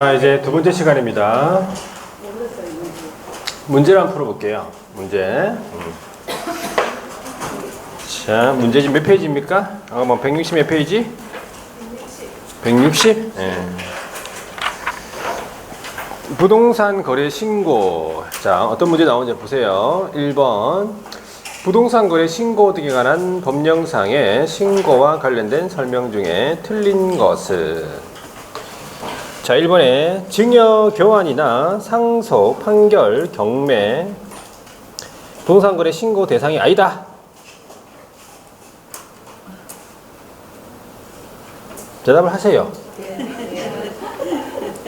자, 이제 두 번째 시간입니다. 문제를 한번 풀어볼게요. 문제. 자, 문제 지금 몇 페이지입니까? 뭐 160 몇 페이지? 160? 네. 부동산 거래 신고. 자, 어떤 문제 나오는지 보세요. 1번. 부동산 거래 신고 등에 관한 법령상의 신고와 관련된 설명 중에 틀린 것은? 자, 1번에 증여 교환이나 상속, 판결, 경매, 부동산 거래 신고 대상이 아니다. 대답을 하세요.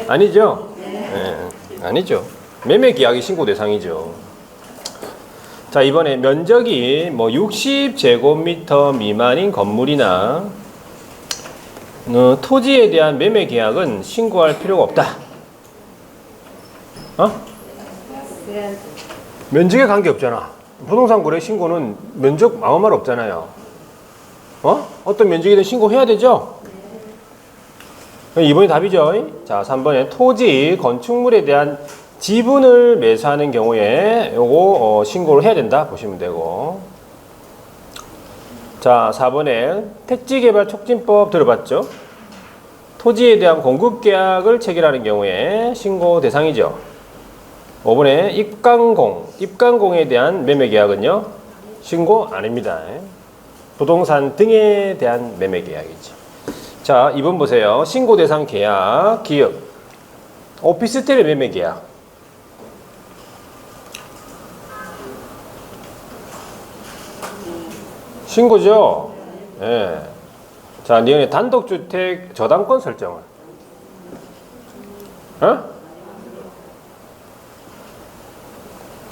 아니죠? 네, 아니죠. 매매 계약이 신고 대상이죠. 자, 이번에 면적이 뭐 60제곱미터 미만인 건물이나 토지에 대한 매매 계약은 신고할 필요가 없다. 면적에 관계없잖아. 부동산 거래 신고는 면적 아무 말 없잖아요. 어떤 면적이든 신고해야 되죠? 2번이 답이죠. 자, 3번에 토지, 건축물에 대한 지분을 매수하는 경우에 요거 신고를 해야 된다 보시면 되고. 자, 4번에 택지개발촉진법 들어봤죠? 토지에 대한 공급계약을 체결하는 경우에 신고 대상이죠. 5번에 입간공에 대한 매매계약은요, 신고 아닙니다. 부동산 등에 대한 매매계약이죠. 자, 2번 보세요. 신고 대상 계약, 기업, 오피스텔의 매매계약. 신고죠? 예. 네. 자, 니은의 단독주택 저당권 설정을.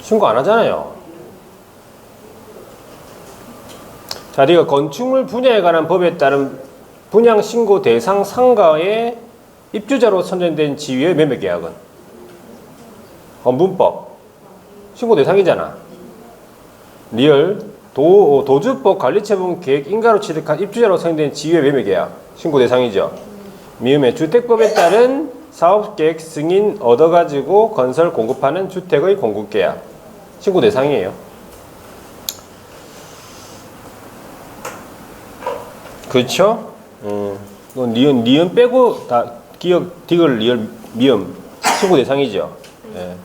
신고 안 하잖아요. 자, 니가 건축물 분야에 관한 법에 따른 분양 신고 대상 상가의 입주자로 선정된 지위의 매매 계약은 문법. 신고 대상이잖아. 리얼. 도주법 관리처분 계획 인가로 취득한 입주자로 선정된 지위의 매매 계약 신고 대상이죠. 미음에 주택법에 따른 사업계획 승인 얻어가지고 건설 공급하는 주택의 공급계약 신고 대상이에요. 그렇죠? 니은 빼고 다 기억, 디귿, 리얼, 미음 신고 대상이죠. 예.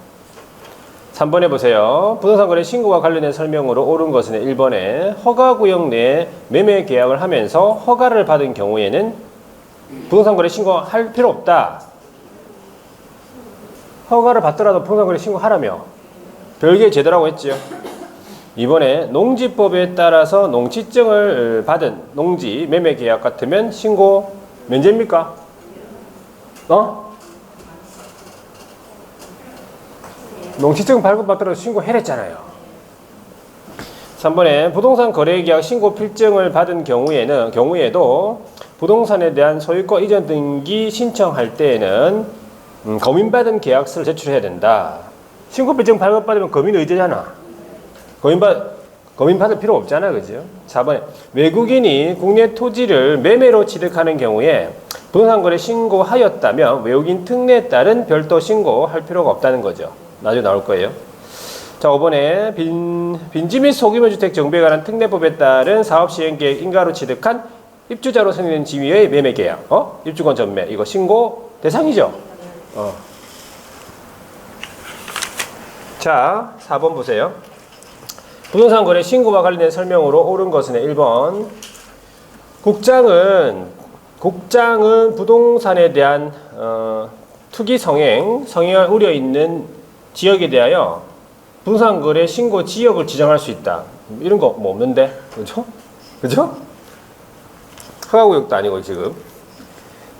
3번에 보세요. 부동산 거래 신고와 관련된 설명으로 옳은 것은 1번에 허가구역 내에 매매 계약을 하면서 허가를 받은 경우에는 부동산 거래 신고할 필요 없다. 허가를 받더라도 부동산 거래 신고하라며. 별개 제도라고 했지요. 2번에 농지법에 따라서 농지증을 받은 농지 매매 계약 같으면 신고 면제입니까? 농지증 발급받더라도 신고해냈잖아요. 3번에 부동산 거래계약 신고 필증을 받은 경우에도 부동산에 대한 소유권 이전 등기 신청할 때에는 검인받은 계약서를 제출해야 된다. 신고 필증 발급받으면 검인 의제잖아. 검인 받을 필요 없잖아, 그죠? 4번에 외국인이 국내 토지를 매매로 취득하는 경우에 부동산 거래 신고하였다면 외국인 특례에 따른 별도 신고할 필요가 없다는 거죠. 나중에 나올 거예요. 자, 5번에 빈지 및 소규모 주택 정비에 관한 특례법에 따른 사업시행계획 인가로 취득한 입주자로 선정된 지위의 매매계약, 입주권 전매, 이거 신고 대상이죠. 자, 4번 보세요. 부동산 거래 신고와 관련된 설명으로 옳은 것은 1번. 국장은 부동산에 대한 투기 성행할 우려 있는 지역에 대하여 부동산 거래 신고 지역을 지정할 수 있다. 이런 거 뭐 없는데, 그죠? 그죠? 허가구역도 아니고 지금.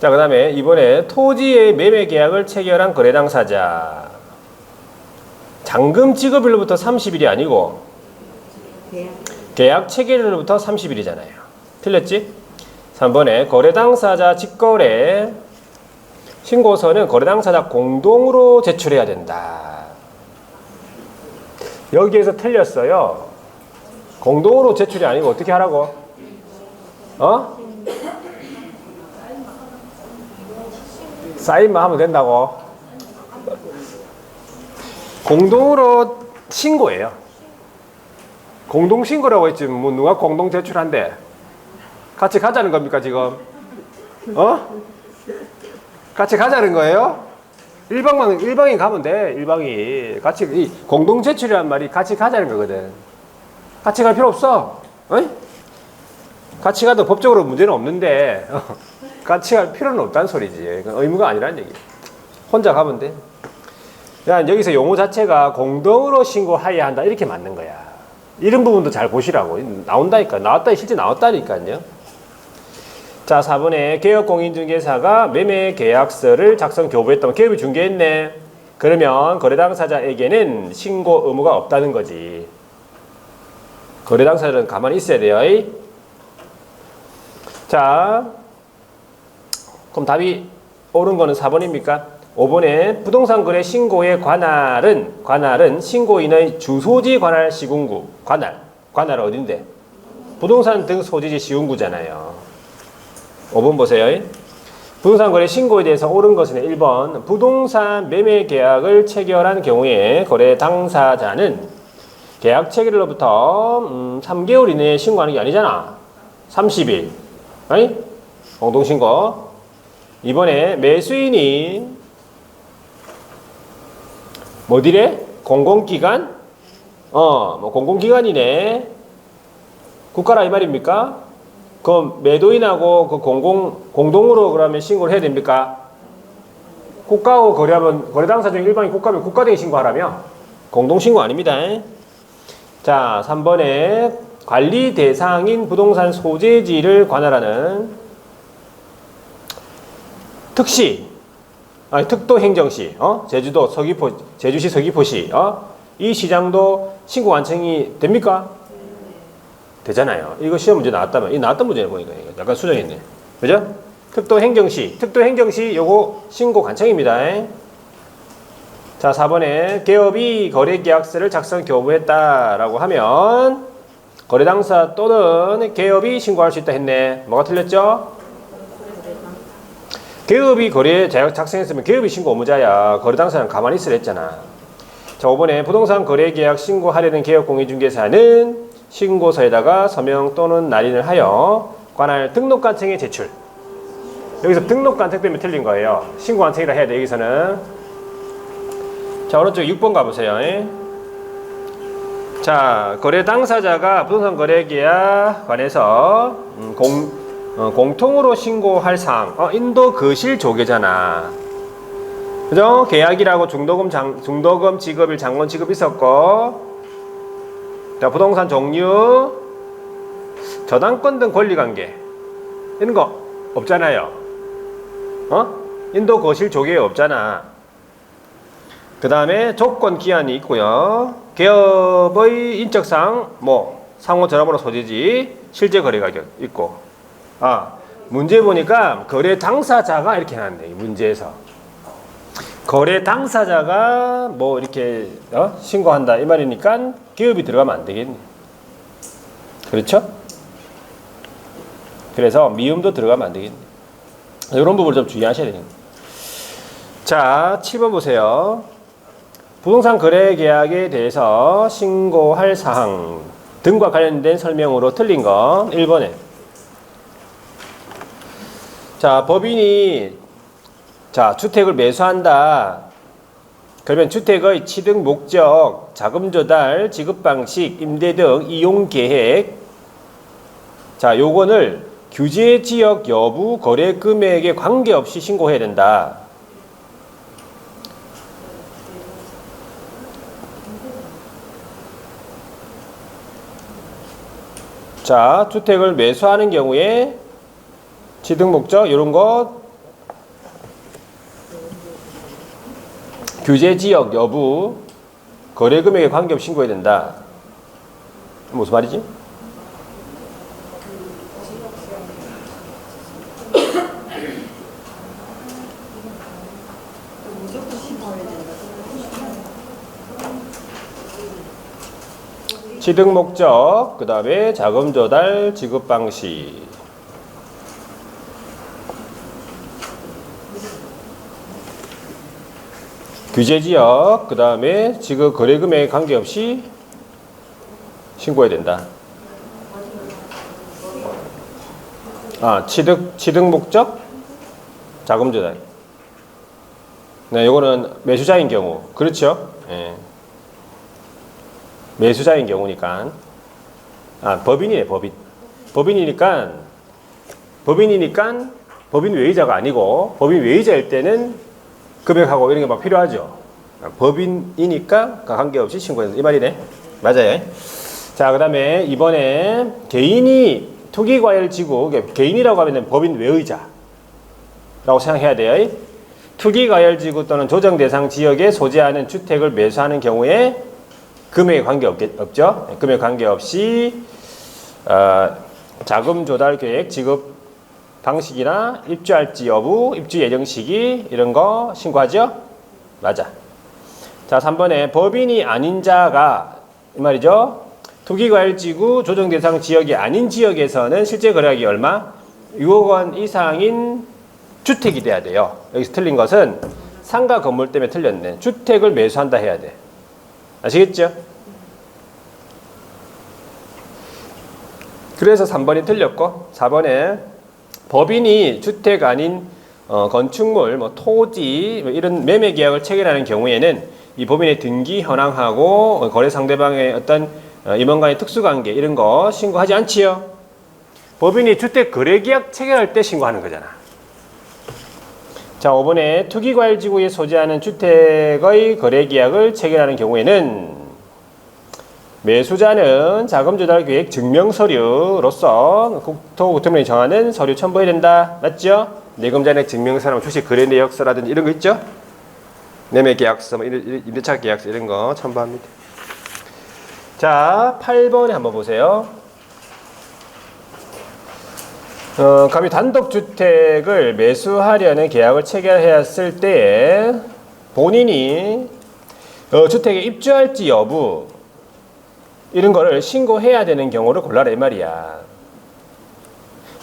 자, 그다음에 이번에 토지의 매매 계약을 체결한 거래 당사자. 잔금 지급일로부터 30일이 아니고 계약 체결일로부터 30일이잖아요. 틀렸지? 3번에 거래 당사자 직거래 신고서는 거래 당사자 공동으로 제출해야 된다. 여기에서 틀렸어요. 공동으로 제출이 아니고 어떻게 하라고? 사인만 하면 된다고. 공동으로 신고예요. 공동신고라고 했지 뭐 누가 공동 제출한대. 같이 가자는 겁니까 지금? 같이 가자는 거예요? 일방이 가면 돼. 일방이 같이 이 공동 제출이란 말이 같이 가자는 거거든. 같이 갈 필요 없어. 같이 가도 법적으로 문제는 없는데 같이 갈 필요는 없다는 소리지. 의무가 아니라는 얘기. 혼자 가면 돼. 야, 여기서 용어 자체가 공동으로 신고하여야 한다 이렇게 맞는 거야. 이런 부분도 잘 보시라고. 나온다니까. 실제 나왔다니까요. 자, 4번에 개업공인중개사가 매매계약서를 작성 교부했다면 개업이 중개했네. 그러면 거래당사자에게는 신고 의무가 없다는 거지. 거래당사자는 가만히 있어야 돼요. 자, 그럼 답이 옳은 거는 4번입니까? 5번에 부동산 거래 신고의 관할은 신고인의 주소지 관할 시군구. 관할 어딘데? 부동산 등 소지지 시군구잖아요. 5번 보세요. 부동산 거래 신고에 대해서 옳은 것은 1번 부동산 매매 계약을 체결한 경우에 거래 당사자는 계약 체결로부터 3개월 이내에 신고하는 게 아니잖아. 30일. 아니? 공동신고. 이번에 매수인이 뭐디래? 공공기관? 뭐 공공기관이네. 국가라 이 말입니까? 그럼 매도인하고 그 공동으로 그러면 신고를 해야 됩니까? 국가하고 거래하면 거래 당사자 중 일반인 국가면 국가등에 신고하라며? 공동신고 아닙니다. 자, 3번에 관리 대상인 부동산 소재지를 관할하는 특도 행정시, 제주시 서귀포시, 이 시장도 신고 완성이 됩니까? 되잖아요. 이거 시험 문제 나왔다면, 이 나왔던 문제를 보니까 약간 수정했네. 그죠? 특도 행정시 요거 신고 관청입니다. 자, 4번에 개업이 거래계약서를 작성 교부했다라고 하면 거래당사 또는 개업이 신고할 수 있다 했네. 뭐가 틀렸죠? 개업이 거래 작성했으면 개업이 신고 의무자야. 거래당사는 가만히 있으라 했잖아. 자, 5번에 부동산 거래계약 신고하려는 개업공인중개사는 신고서에다가 서명 또는 날인을 하여 관할 등록관청에 제출. 여기서 등록관청 때문에 틀린 거예요. 신고관청이라 해야 돼 여기서는. 자, 오른쪽 6번 가보세요. 자, 거래 당사자가 부동산 거래계약 관해서 공통으로 신고할 사항. 인도 거실 조개잖아. 그죠? 계약이라고 중도금 지급일 장원 지급 있었고, 자, 부동산 종류, 저당권 등 권리관계 이런 거 없잖아요. 인도 거실 조개 없잖아. 그 다음에 조건 기한이 있고요. 개업의 인적사항, 상호 전화번호 소재지, 실제 거래 가격 있고. 문제 보니까 거래 당사자가 이렇게 하는데, 문제에서. 거래 당사자가 이렇게 신고한다 이 말이니까 개업이 들어가면 안 되겠네. 그렇죠? 그래서 미음도 들어가면 안 되겠네. 이런 부분을 좀 주의하셔야 되겠네. 자, 7번 보세요. 부동산 거래 계약에 대해서 신고할 사항 등과 관련된 설명으로 틀린 건 1번에. 자, 법인이 주택을 매수한다. 그러면 주택의 취득 목적, 자금 조달, 지급 방식, 임대 등 이용 계획. 자, 요거를 규제 지역 여부, 거래 금액에 관계없이 신고해야 된다. 자, 주택을 매수하는 경우에 취득 목적 이런 거 규제 지역 여부, 거래 금액에 관계없이 신고해야 된다. 무슨 말이지? 취득 목적, 그 다음에 자금 조달, 지급 방식. 규제지역, 그 다음에 지금 거래금액에 관계없이 신고해야 된다. 취득 목적, 자금 조달. 네, 요거는 매수자인 경우. 그렇죠? 예. 매수자인 경우니까. 법인이네, 법인. 법인이니까 법인 외의자가 아니고, 법인 외의자일 때는 금액하고 이런 게 막 필요하죠. 법인이니까 관계없이 신고해야 이 말이네. 맞아요. 자, 그 다음에 이번에 개인이 투기과열지구, 개인이라고 하면 법인 외의자라고 생각해야 돼요. 투기과열지구 또는 조정대상 지역에 소재하는 주택을 매수하는 경우에 금액에 관계없죠. 금액 관계없이 자금 조달 계획 지급 방식이나 입주할지 여부, 입주 예정 시기 이런 거 신고하죠? 맞아. 자, 3번에 법인이 아닌 자가 이 말이죠. 투기과열지구 조정대상 지역이 아닌 지역에서는 실제 거래액이 얼마? 6억 원 이상인 주택이 돼야 돼요. 여기서 틀린 것은 상가 건물 때문에 틀렸네. 주택을 매수한다 해야 돼. 아시겠죠? 그래서 3번이 틀렸고 4번에 법인이 주택 아닌 건축물, 토지 이런 매매 계약을 체결하는 경우에는 이 법인의 등기 현황하고 거래 상대방의 어떤 임원 간의 특수관계 이런 거 신고하지 않지요. 법인이 주택 거래 계약 체결할 때 신고하는 거잖아. 자, 5번에 투기과열지구에 소재하는 주택의 거래 계약을 체결하는 경우에는 매수자는 자금 조달 계획 증명 서류로서 국토부통령이 정하는 서류 첨부해야 된다. 맞죠? 내금잔액 증명서나 주식 거래 내역서라든지 이런 거 있죠? 매매 계약서, 임대차 계약서 이런 거 첨부합니다. 자, 8번에 한번 보세요. 감히 단독주택을 매수하려는 계약을 체결했을 때에 본인이 주택에 입주할지 여부 이런 거를 신고해야 되는 경우를 골라라 이 말이야.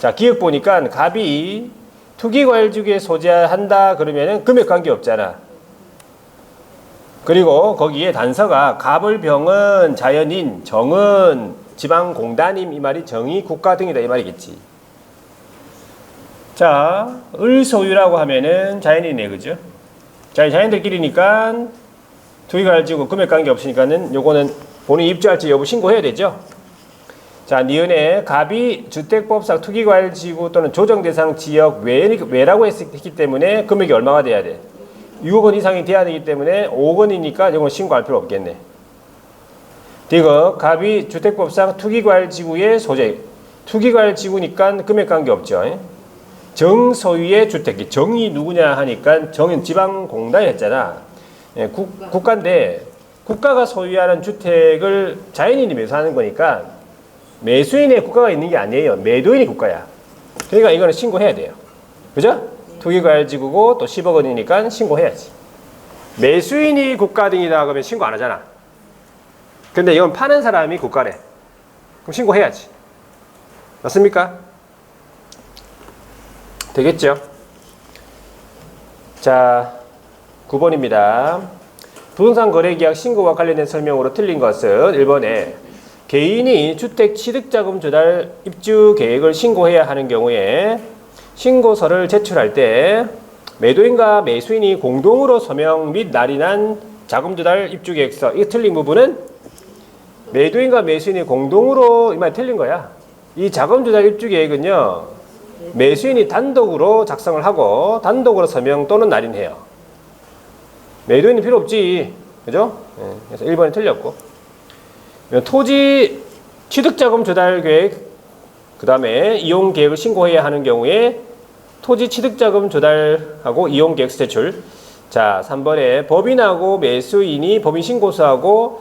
자, 기억 보니까 갑이 투기과열지구에 소재한다 그러면은 금액 관계 없잖아. 그리고 거기에 단서가 갑을 병은 자연인, 정은 지방공단임 이 말이 정의 국가 등이다 이 말이겠지. 자, 을 소유라고 하면은 자연인이네, 그죠? 자, 자연인들끼리니까 투기과열지구 금액 관계 없으니까는 요거는 본인이 입주할지 여부 신고해야 되죠. 자, 니은에 갑이 주택법상 투기과열지구 또는 조정대상 지역 외라고 했기 때문에 금액이 얼마가 돼야 돼? 6억 원 이상이 돼야 되기 때문에 5억 원이니까 이건 신고할 필요 없겠네. 이거 갑이 주택법상 투기과열지구의 소재, 투기과열지구니까 금액 관계 없죠. 정소유의 주택, 정이 누구냐 하니까 정은 지방공단이 했잖아. 국가인데 국가가 소유하는 주택을 자연인이 매수하는 거니까 매수인의 국가가 있는 게 아니에요. 매도인이 국가야. 그러니까 이거는 신고해야 돼요. 그죠? 투기과열지구고 또 10억 원이니까 신고해야지. 매수인이 국가 등이다 그러면 신고 안 하잖아. 근데 이건 파는 사람이 국가래. 그럼 신고해야지. 맞습니까? 되겠죠? 자, 9번입니다. 부동산 거래계약 신고와 관련된 설명으로 틀린 것은 1번에 개인이 주택 취득자금 조달 입주 계획을 신고해야 하는 경우에 신고서를 제출할 때 매도인과 매수인이 공동으로 서명 및 날인한 자금 조달 입주 계획서. 이 틀린 부분은 매도인과 매수인이 공동으로 이 말이 틀린 거야. 이 자금 조달 입주 계획은요, 매수인이 단독으로 작성을 하고 단독으로 서명 또는 날인해요. 매도인이 필요 없지. 그죠? 네, 그래서 1번이 틀렸고. 토지 취득자금 조달 계획, 그 다음에 이용 계획을 신고해야 하는 경우에 토지 취득자금 조달하고 이용 계획서 제출. 자, 3번에 법인하고 매수인이 법인 신고서하고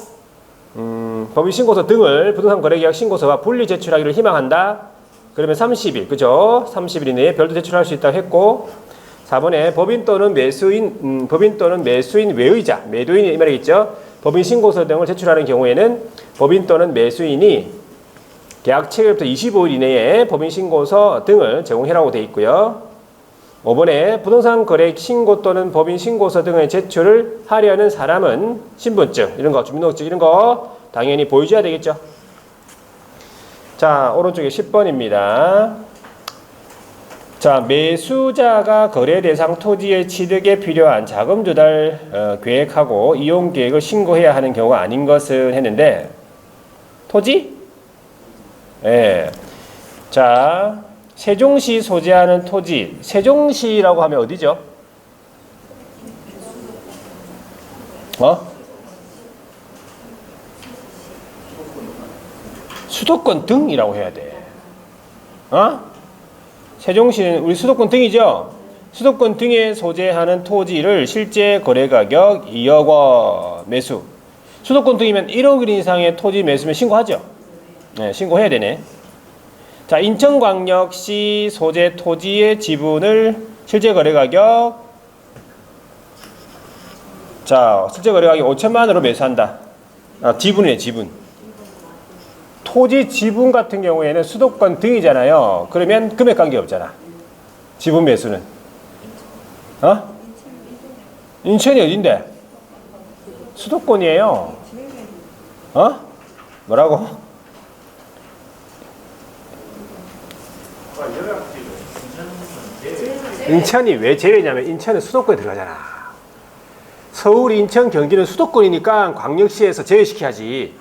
법인 신고서 등을 부동산 거래계약 신고서와 분리 제출하기를 희망한다. 그러면 30일, 그죠? 30일 이내에 별도 제출할 수 있다고 했고, 4번에 법인 또는 매수인 외의자, 매도인이 이 말이겠죠. 법인 신고서 등을 제출하는 경우에는 법인 또는 매수인이 계약 체결부터 25일 이내에 법인 신고서 등을 제공해라고 되어 있고요. 5번에 부동산 거래 신고 또는 법인 신고서 등의 제출을 하려는 사람은 신분증, 이런 거, 주민등록증 이런 거 당연히 보여줘야 되겠죠. 자, 오른쪽에 10번입니다. 자, 매수자가 거래 대상 토지의 취득에 필요한 자금 조달 계획하고 이용 계획을 신고해야 하는 경우가 아닌 것은 했는데 토지? 예. 자, 세종시 소재하는 토지. 세종시라고 하면 어디죠? 수도권 등이라고 해야 돼. 세종시는 우리 수도권 등이죠? 수도권 등에 소재하는 토지를 실제 거래 가격 2억 원 매수. 수도권 등이면 1억 원 이상의 토지 매수면 신고하죠? 네, 신고해야 되네. 자, 인천광역시 소재 토지의 지분을 실제 거래 가격, 자, 실제 거래 가격 5천만 원으로 매수한다. 지분이네, 지분. 토지 지분 같은 경우에는 수도권 등이잖아요. 그러면 금액 관계 없잖아. 지분 매수는. 인천이 어딘데? 수도권이에요. 뭐라고? 인천이 왜 제외냐면 인천은 수도권에 들어가잖아. 서울, 인천, 경기는 수도권이니까 광역시에서 제외시켜야지.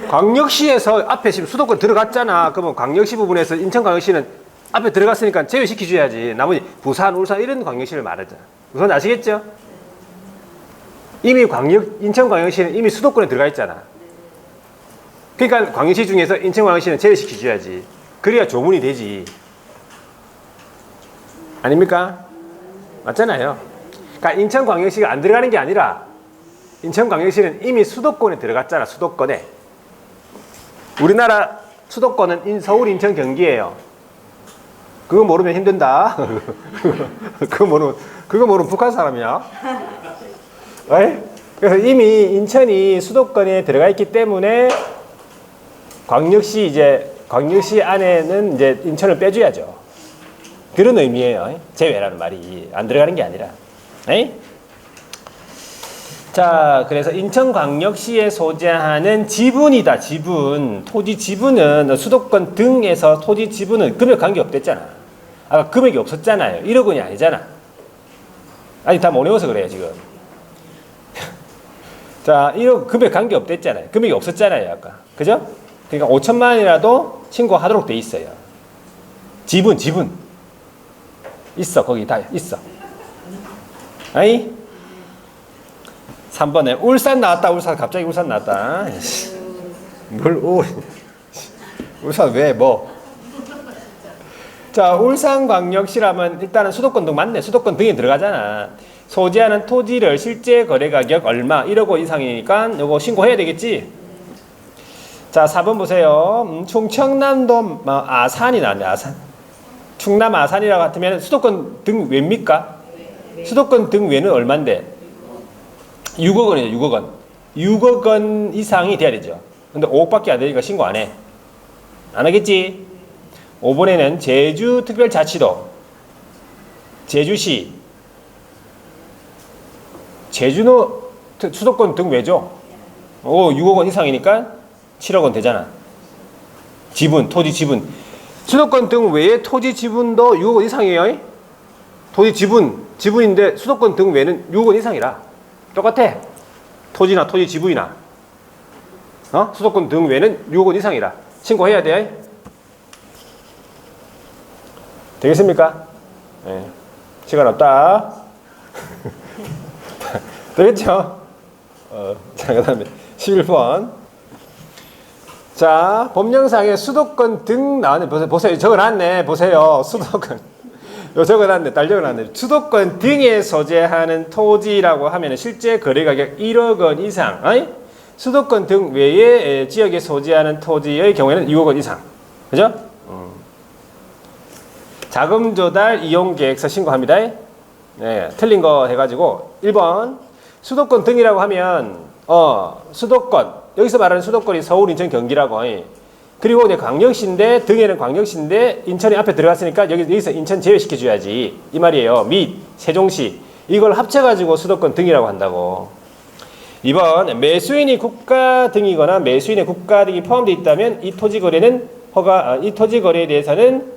광역시에서 앞에 지금 수도권 들어갔잖아. 그러면 광역시 부분에서 인천광역시는 앞에 들어갔으니까 제외시켜줘야지. 나머지 부산, 울산 이런 광역시를 말하잖아. 우선 아시겠죠? 이미 인천광역시는 이미 수도권에 들어가 있잖아. 그러니까 광역시 중에서 인천광역시는 제외시켜줘야지. 그래야 조문이 되지. 아닙니까? 맞잖아요. 그러니까 인천광역시가 안 들어가는 게 아니라 인천광역시는 이미 수도권에 들어갔잖아. 수도권에. 우리나라 수도권은 서울, 인천, 경기예요. 그거 모르면 힘든다. 그거 모르면 북한 사람이야. 네? 그래서 이미 인천이 수도권에 들어가 있기 때문에 광역시 안에는 이제 인천을 빼줘야죠. 그런 의미예요. 제외라는 말이 안 들어가는 게 아니라. 네? 자, 그래서 인천광역시에 소재하는 지분이다. 지분. 토지 지분은 수도권 등에서 토지 지분은 금액 관계 없댔잖아. 아까 금액이 없었잖아요. 1억 원이 아니잖아. 아니, 다 못 외워서 그래요, 지금. 자, 1억 금액 관계 없댔잖아요. 금액이 없었잖아요, 아까. 그죠? 그러니까 5천만 원이라도 신고하도록 돼 있어요. 지분. 있어, 거기 다 있어. 아이? 3번에 울산 나왔다. 갑자기 울산 나왔다. 울산 왜 뭐? 자, 울산광역시라면 일단은 수도권 등 맞네. 수도권 등에 들어가잖아. 소재하는 토지를 실제 거래 가격 얼마 1억 원 이상이니까 이거 신고해야 되겠지. 자, 4번 보세요. 충청남도 아산이 나왔네. 아산. 충남 아산이라고 같으면 수도권 등 외입니까? 수도권 등 외는 얼만데? 6억 원이죠. 6억 원. 6억 원 이상이 돼야 되죠. 근데 5억밖에 안 되니까 신고 안 해. 안 하겠지? 5번에는 제주특별자치도, 제주시, 제주는 수도권 등 외죠? 6억 원 이상이니까 7억 원 되잖아. 지분, 토지 지분. 수도권 등 외의 토지 지분도 6억 원 이상이에요. 토지 지분인데 수도권 등 외는 6억 원 이상이라. 똑같아. 토지나 토지 지분이나. 수도권 등 외는 6억 원 이상이라. 신고해야 돼. 되겠습니까? 네. 시간 없다. 되겠죠? 자, 그 다음에 11번. 자, 법령상에 수도권 등 나왔네. 보세요. 적어놨네. 보세요. 수도권. 적어놨네. 딸 적어놨네. 수도권 등에 소재하는 토지라고 하면 실제 거래 가격 1억 원 이상. 수도권 등 외의 지역에 소재하는 토지의 경우에는 6억 원 이상. 그죠? 자금 조달 이용 계획서 신고합니다. 네, 틀린 거 해가지고 1번 수도권 등이라고 하면 수도권 여기서 말하는 수도권이 서울, 인천, 경기라고 그리고 내 광역시인데 등에는 광역시인데 인천이 앞에 들어갔으니까 여기서 인천 제외시켜줘야지 이 말이에요. 및 세종시 이걸 합쳐가지고 수도권 등이라고 한다고. 2번 매수인이 국가 등이거나 매수인의 국가 등이 포함되어 있다면 이 토지 거래는 이 토지 거래에 대해서는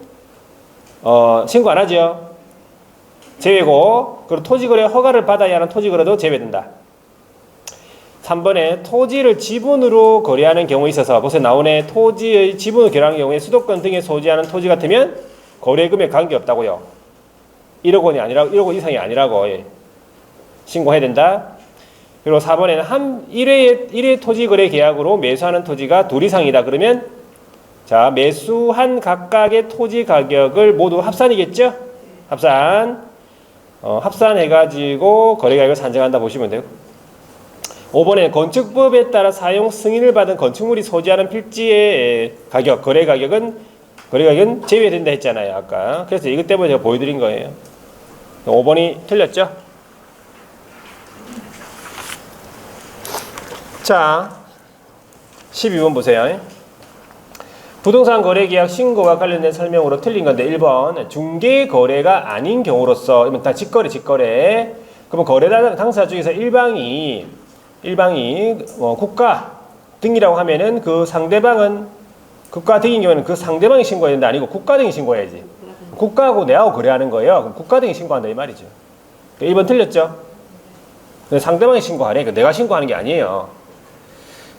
신고 안 하죠. 제외고 그리고 토지 거래 허가를 받아야 하는 토지 거래도 제외된다. 3번에 토지를 지분으로 거래하는 경우에 있어서 벌써 나오네. 토지의 지분으로 거래하는 경우에 수도권 등에 소지하는 토지 같으면 거래금에 관계없다고요. 1억 원이 아니라 1억 원 이상이 아니라고 신고해야 된다. 그리고 4번에는 1회 토지 거래 계약으로 매수하는 토지가 2 이상이다. 그러면 자 매수한 각각의 토지 가격을 모두 합산이겠죠? 합산해가지고 거래 가격을 산정한다 보시면 돼요. 5번에 건축법에 따라 사용 승인을 받은 건축물이 소지하는 필지의 가격, 거래 가격은 제외된다 했잖아요, 아까. 그래서 이것 때문에 제가 보여드린 거예요. 5번이 틀렸죠? 자, 12번 보세요. 부동산 거래 계약 신고와 관련된 설명으로 틀린 건데 1번 중개 거래가 아닌 경우로서 이건 다 직거래. 그러면 거래 당사 중에서 일방이 국가 등이라고 하면은 그 상대방은 국가 등인 경우에는 그 상대방이 신고해야 되는데 아니고 국가 등이 신고해야지. 국가하고 내하고 거래하는 거예요. 그럼 국가 등이 신고한다 이 말이죠. 1번 틀렸죠? 상대방이 신고하래. 내가 신고하는 게 아니에요.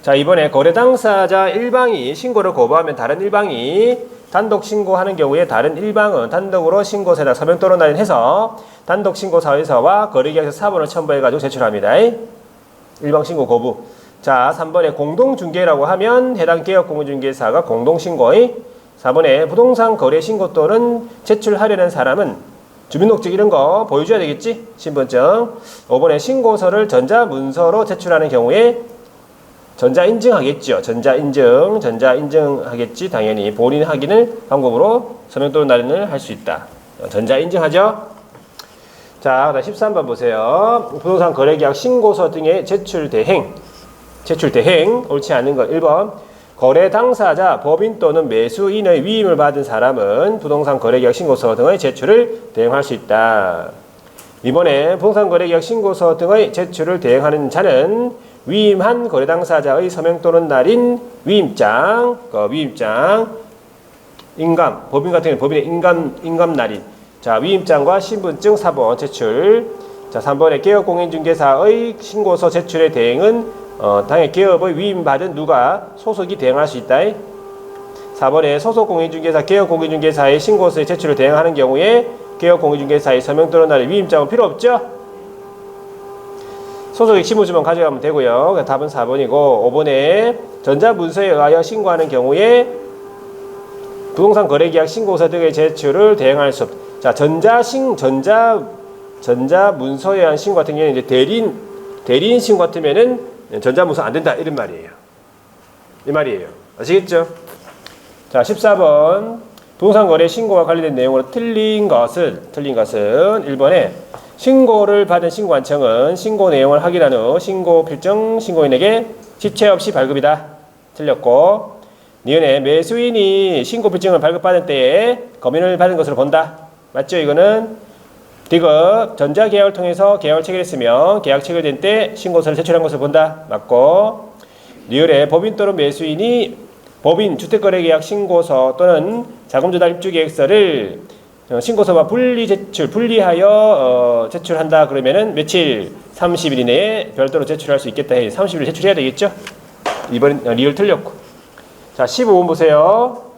자, 이번에 거래 당사자 일방이 신고를 거부하면 다른 일방이 단독 신고하는 경우에 다른 일방은 단독으로 신고서에다 서명 또는 날인해서 단독 신고 사유서와 거래계약서 사본을 첨부해가지고 제출합니다. 일방 신고 거부. 자, 3번에 공동중개라고 하면 해당 개업공인중개사가 공동신고의 4번에 부동산 거래 신고 또는 제출하려는 사람은 주민등록증 이런 거 보여줘야 되겠지? 신분증. 5번에 신고서를 전자문서로 제출하는 경우에 전자인증하겠죠. 전자인증하겠지. 당연히 본인 확인을 방법으로 서명 또는 날인을 할 수 있다. 전자인증하죠. 자, 그다음 13번 보세요. 부동산 거래계약 신고서 등의 제출 대행 옳지 않은 것. 1번 거래 당사자, 법인 또는 매수인의 위임을 받은 사람은 부동산 거래계약 신고서 등의 제출을 대행할 수 있다. 2번에 부동산 거래계약 신고서 등의 제출을 대행하는 자는 위임한 거래 당사자의 서명 또는 날인 위임장, 인감, 법인 같은 경우는 법인의 인감 날인. 자, 위임장과 신분증 사본 제출. 자, 3번에 개업공인중개사의 신고서 제출의 대행은 당연히 개업의 위임받은 누가 소속이 대행할 수 있다. 4번에 소속공인중개사, 개업공인중개사의 신고서의 제출을 대행하는 경우에 개업공인중개사의 서명 또는 날인 위임장은 필요 없죠? 소속의 신분증만 가져가면 되고요. 답은 4번이고 5번에 전자문서에 의하여 신고하는 경우에 부동산 거래계약 신고서 등의 제출을 대행할 수 없다. 자, 전자문서에 의한 신고 같은 경우는 이제 대리인 신고 같으면은 전자문서 안 된다 이런 말이에요. 이 말이에요. 아시겠죠? 자, 14번 부동산 거래 신고와 관련된 내용으로 틀린 것은 1번에 신고를 받은 신고관청은 신고 내용을 확인한 후 신고 필정 신고인에게 지체 없이 발급이다. 틀렸고 니은에 매수인이 신고 필정을 발급받을 때에 검인을 받은 것으로 본다. 맞죠? 이거는 디귿 전자계약을 통해서 계약을 체결했으며 계약 체결된 때 신고서를 제출한 것을 본다. 맞고 니을에 법인 또는 매수인이 법인 주택거래계약 신고서 또는 자금조달 입주계획서를 신고서와 분리하여 제출한다. 그러면은 며칠 30일 이내에 별도로 제출할 수 있겠다. 30일 제출해야 되겠죠? 이번 리얼 틀렸고. 자, 15번 보세요.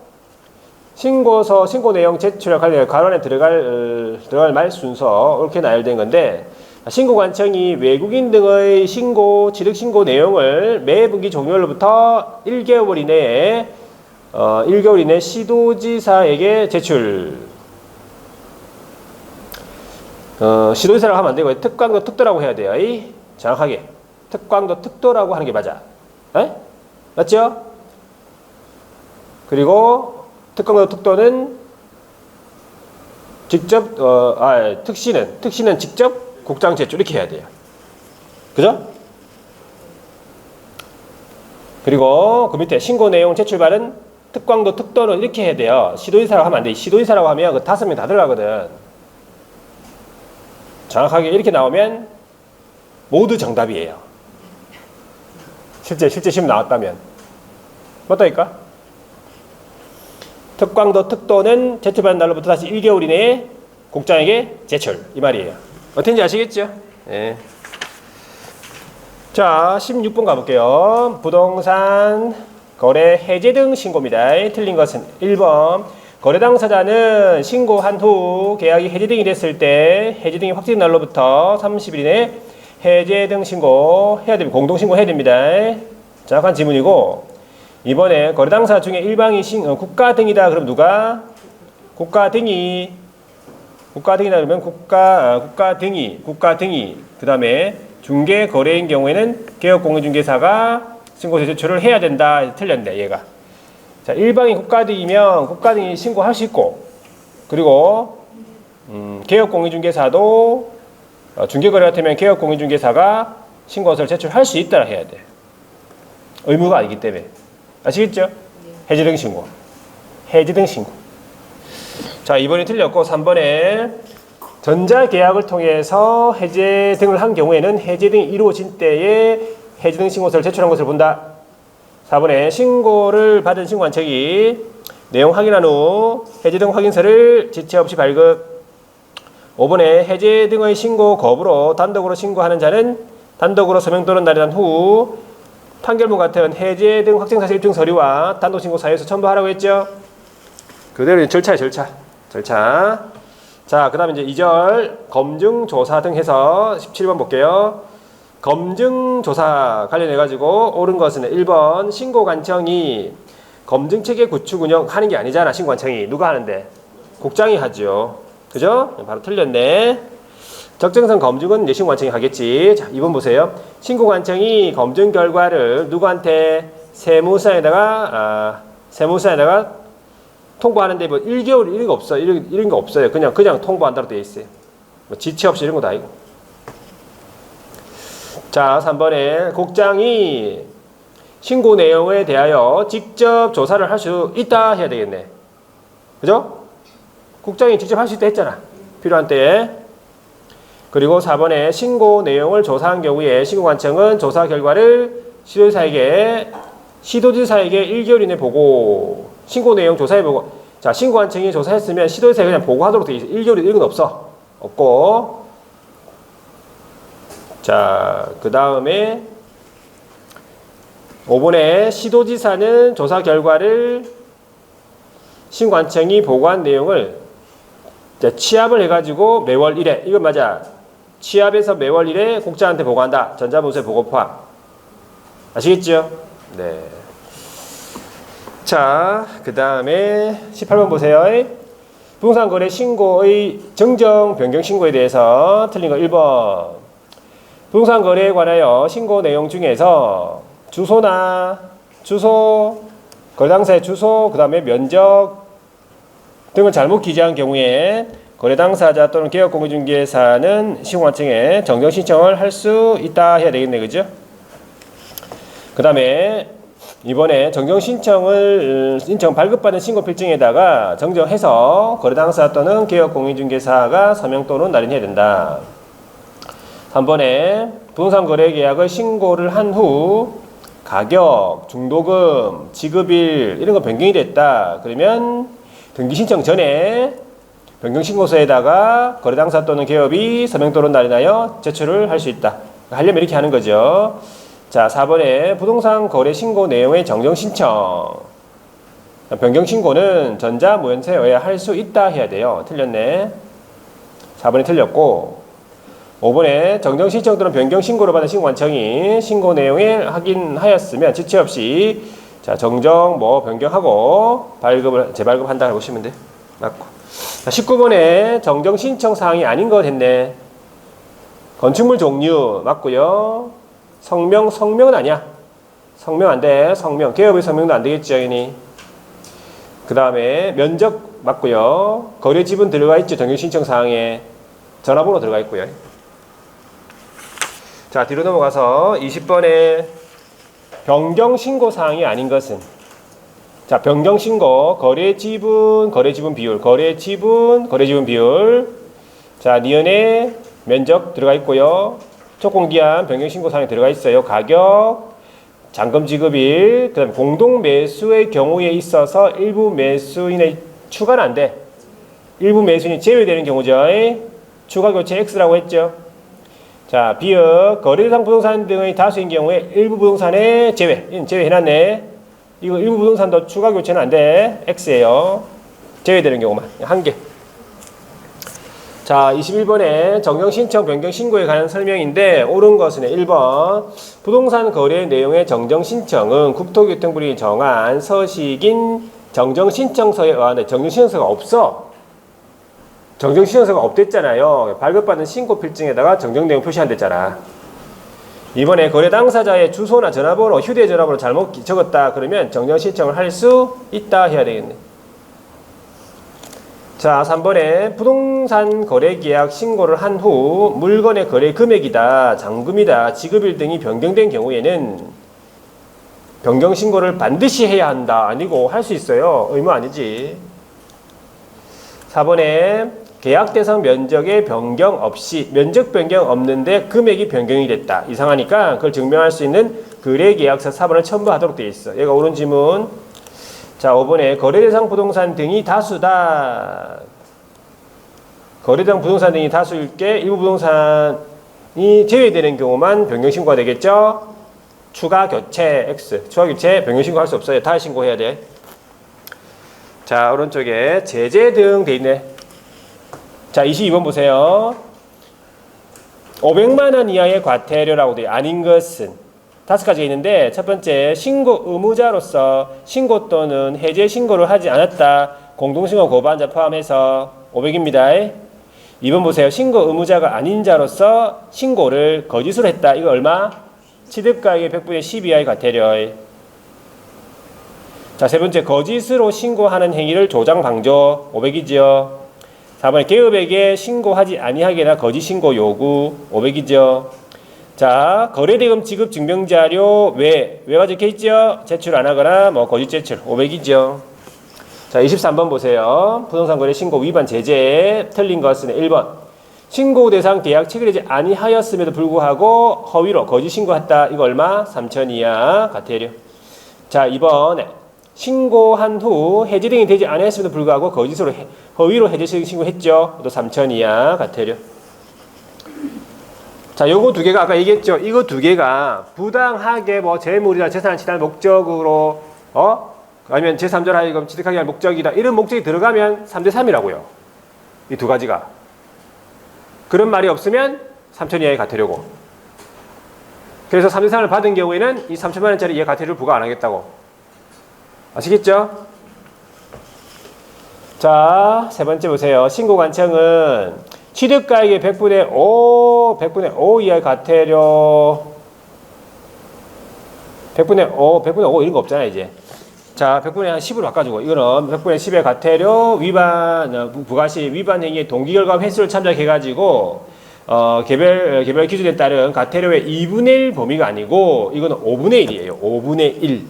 신고서 신고 내용 제출과 관련 관원에 들어갈 말 순서 이렇게 나열된 건데 신고관청이 외국인 등의 취득 신고 내용을 매 분기 종료일부터 1개월 이내에 시도지사에게 제출. 시도지사라고 하면 안 되고 특광도 특도라고 해야 돼요. 정확하게 특광도 특도라고 하는 게 맞아. 맞죠? 그리고 특광도 특도는 직접 특시는 직접 국장 제출 이렇게 해야 돼요. 그죠? 그리고 그 밑에 신고 내용 제출발은 특광도 특도는 이렇게 해야 돼요. 시도지사라고 하면 안 돼. 시도지사라고 하면 그 5명 다 들어가거든. 정확하게 이렇게 나오면 모두 정답이에요. 실제 시험 나왔다면. 맞다니까? 특광도 특도는 제출받은 날로부터 다시 1개월 이내에 국장에게 제출. 이 말이에요. 어떤지 아시겠죠? 네. 자, 16번 가볼게요. 부동산 거래 해제 등 신고입니다. 틀린 것은 1번. 거래 당사자는 신고한 후 계약이 해제 등이 됐을 때 해제 등이 확정된 날로부터 30일 이내 해제 등 신고해야 됩니다. 공동 신고해야 됩니다. 정확한 지문이고, 이번에 거래 당사자 중에 일방이 국가 등이다. 그럼 누가? 국가 등이다. 그러면 국가 등이. 그 다음에 중개 거래인 경우에는 개업공인중개사가 신고서 제출을 해야 된다. 틀렸네, 얘가. 자, 일방이 국가 등이면 국가 등이 신고할 수 있고, 그리고 개업공인중개사도 중개거래 같으면 개업공인중개사가 신고서를 제출할 수 있다라 해야 돼. 의무가 아니기 때문에. 아시겠죠? 해제 등 신고. 자, 2번이 틀렸고 3번에 전자계약을 통해서 해제 등을 한 경우에는 해제 등이 이루어진 때에 해제 등 신고서를 제출한 것을 본다. 4번에 신고를 받은 신고한 척이 내용 확인한 후 해제 등 확인서를 지체 없이 발급. 5번에 해제 등의 신고 거부로 단독으로 신고하는 자는 단독으로 서명 또는 날인한 후 판결문 같은 해제 등 확정사실 입증 서류와 단독 신고 사유에서 첨부하라고 했죠. 그대로 절차야, 절차. 자, 그 다음에 이제 2절 검증 조사 등 해서 17번 볼게요. 검증 조사 관련해가지고 옳은 것은 1번 신고관청이 검증체계 구축 운영하는 게 아니잖아. 신고관청이 누가 하는데? 국장이 하죠. 그죠? 바로 틀렸네. 적정성 검증은 이제 신고관청이 하겠지. 자, 2번 보세요. 신고관청이 검증 결과를 누구한테? 세무사에다가 통보하는데 뭐 1개월 이런 거 없어. 이런 거 없어요. 그냥 통보한다고 되어 있어요. 뭐 지체 없이 이런 거 다 아니고. 자, 3번에 국장이 신고 내용에 대하여 직접 조사를 할 수 있다 해야 되겠네. 그죠? 국장이 직접 할 수 있다 했잖아. 필요한 때에. 그리고 4번에 신고 내용을 조사한 경우에 신고관청은 조사 결과를 시도지사에게 1개월 이내 보고, 신고 내용 조사해보고. 자, 신고관청이 조사했으면 시도지사에 그냥 보고하도록 돼 있어. 1개월 이런 건 없어. 없고. 자, 그 다음에 5번에 시도지사는 조사 결과를 신고관청이 보고한 내용을 취합을 해가지고 매월 1회, 이거 맞아. 취합해서 매월 1회 국장한테 보고한다. 전자문서에 보고 포함. 아시겠죠? 네. 자, 그 다음에 18번 보세요. 부동산 거래 신고의 정정 변경 신고에 대해서 틀린 거 1번. 부동산 거래에 관하여 신고 내용 중에서 주소, 거래 당사의 주소, 그 다음에 면적 등을 잘못 기재한 경우에 거래 당사자 또는 개업공인중개사는 신고관청에 정정 신청을 할 수 있다 해야 되겠네, 그죠? 그 다음에 이번에 정정 신청 발급받은 신고 필증에다가 정정해서 거래 당사자 또는 개업공인중개사가 서명 또는 날인해야 된다. 3번에 부동산 거래 계약을 신고를 한 후 가격, 중도금, 지급일 이런 거 변경이 됐다. 그러면 등기 신청 전에 변경 신고서에다가 거래 당사 또는 개업이 서명 또는 날인하여 제출을 할 수 있다. 하려면 이렇게 하는 거죠. 자, 4번에 부동산 거래 신고 내용의 정정 신청. 변경 신고는 전자무현서에 의해 할 수 있다 해야 돼요. 틀렸네. 4번이 틀렸고, 5번에 정정 신청 또는 변경 신고를 받은 신고관청이 신고 내용을 확인하였으면 지체 없이 자, 정정 변경하고 재발급한다 보시면 돼. 맞고. 자, 19번에 정정 신청 사항이 아닌 거 됐네. 건축물 종류 맞고요. 성명은 아니야. 성명 안 돼. 성명. 개업의 성명도 안 되겠죠, 여기. 그 다음에 면적 맞고요. 거래 지분 들어가 있죠. 정정 신청 사항에. 전화번호 들어가 있고요. 자, 뒤로 넘어가서 20번에 변경 신고 사항이 아닌 것은 자, 변경신고, 거래지분, 거래지분 비율, 거래지분, 거래지분 비율. 자, 니은의 면적 들어가 있고요. 촉공기한 변경신고 사항이 들어가 있어요. 가격, 잔금 지급일, 그 다음에 공동매수의 경우에 있어서 일부 매수인의 추가는 안 돼. 일부 매수인이 제외되는 경우죠. 추가 교체 X라고 했죠. 자, 비읍, 거래대상 부동산 등의 다수인 경우에 일부 부동산에 제외해놨네. 이거 일부 부동산도 추가 교체는 안 돼. X예요. 제외되는 경우만. 한 개. 자, 21번에 정정신청 변경신고에 관한 설명인데 옳은 것은 1번 부동산 거래 내용의 정정신청은 국토교통부이 정한 서식인 정정신청서에 의한해 정정신청서가 없어. 정정신청서가 없댔잖아요. 발급받은 신고필증에다가 정정내용 표시 안 됐잖아. 이번에 거래 당사자의 주소나 전화번호, 휴대전화번호 잘못 적었다 그러면 정정신청을 할 수 있다 해야 되겠네. 자, 3번에 부동산 거래계약 신고를 한 후 물건의 거래 금액이다, 잔금이다, 지급일 등이 변경된 경우에는 변경신고를 반드시 해야 한다. 아니고 할 수 있어요. 의무 아니지. 4번에 계약 대상 면적의 변경 없이 면적 변경 없는데 금액이 변경이 됐다. 이상하니까 그걸 증명할 수 있는 거래계약서 사본을 첨부하도록 되어 있어. 얘가 옳은 지문. 자, 5번에 거래대상 부동산 등이 다수다. 거래대상 부동산 등이 다수일 게 일부 부동산이 제외되는 경우만 변경신고가 되겠죠. 추가 교체 X. 추가 교체 변경신고 할 수 없어요. 다 신고해야 돼. 자, 오른쪽에 제재 등 돼 있네. 자, 22번 보세요. 500만 원 이하의 과태료라고 돼. 아닌 것은 5가지가 있는데 첫 번째 신고 의무자로서 신고 또는 해제 신고를 하지 않았다. 공동신고 고발자 포함해서 500입니다. 2번 보세요. 신고 의무자가 아닌 자로서 신고를 거짓으로 했다. 이거 얼마? 취득가액의 100분의 10 이하의 과태료. 자, 세 번째 거짓으로 신고하는 행위를 조장 방조 500이죠. 4번에 개업에게 신고하지 아니하게나 거짓 신고 요구 500이죠. 자, 거래대금 지급 증명자료 외가 적혀있죠. 제출 안 하거나 뭐 거짓 제출 500이죠. 자, 23번 보세요. 부동산 거래 신고 위반 제재. 틀린 것은 1번 신고 대상 계약 체결되지 아니하였음에도 불구하고 허위로 거짓 신고했다. 이거 얼마? 3천 이하 과태료. 자, 2번에 신고한 후 해지 등이 되지 않았음에도 불구하고 거짓으로 허위로 해지 신고했죠. 또 3천 이하 과태료. 자, 요거 두 개가 아까 얘기했죠. 이거 두 개가 부당하게 뭐 재물이나 재산을 취득할 목적으로 아니면 제3절 하여금 취득하기 위한 목적이다. 이런 목적이 들어가면 3대 3이라고요. 이 두 가지가. 그런 말이 없으면 3천 이하의 과태료고. 그래서 3대 3을 받은 경우에는 이 3천만 원짜리 이하 과태료를 부과 안 하겠다고. 아시겠죠? 자, 세 번째 보세요. 신고관청은 취득가액의 100분의 5 이하의 과태료 100분의 5 이런 거 없잖아요, 이제. 자, 100분의 한 10으로 바꿔주고, 이거는 100분의 10의 과태료 부가시 위반 행위의 동기 결과 횟수를 참작해가지고, 개별 기준에 따른 과태료의 2분의 1 범위가 아니고, 이거는 5분의 1이에요. 5분의 1.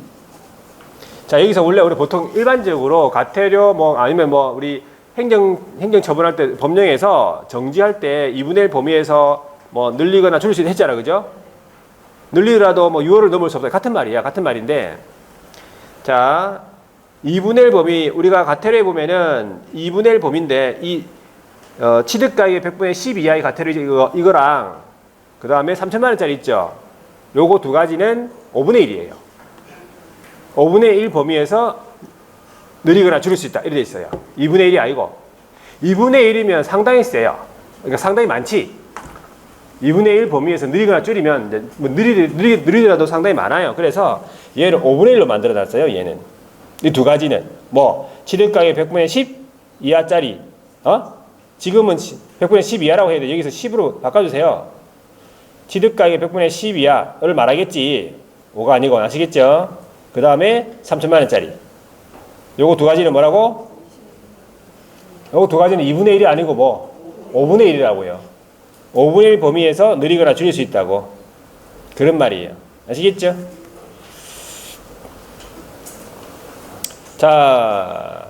자, 여기서 원래 우리 보통 일반적으로 과태료 아니면 우리 행정 처분할 때 법령에서 정지할 때 2분의 1 범위에서 늘리거나 줄일 수 있다 했잖아. 그죠? 늘리더라도 6월을 넘을 수 없어요. 같은 말이야. 같은 말인데. 자, 2분의 1 범위, 우리가 과태료에 보면은 2분의 1 범위인데, 취득가액의 100분의 10 이하의 과태료 이거랑, 그 다음에 3천만 원짜리 있죠? 요거 두 가지는 5분의 1이에요. 5분의 1 범위에서 늘리거나 줄일 수 있다. 이렇게 돼 있어요. 2분의 1이 아니고. 2분의 1이면 상당히 세요. 그러니까 상당히 많지. 2분의 1 범위에서 늘리거나 줄이면, 늘리더라도 상당히 많아요. 그래서 얘를 5분의 1로 만들어 놨어요. 얘는. 이 두 가지는. 취득가액 100분의 10 이하짜리. 지금은 100분의 10 이하라고 해야 돼. 여기서 10으로 바꿔주세요. 취득가액 100분의 10 이하를 말하겠지. 5가 아니고. 아시겠죠? 그 다음에 3천만 원짜리. 요거 두 가지는 뭐라고? 요거 두 가지는 2분의 1이 아니고 5분의 1이라고요. 5분의 1 범위에서 늘리거나 줄일 수 있다고. 그런 말이에요. 아시겠죠? 자,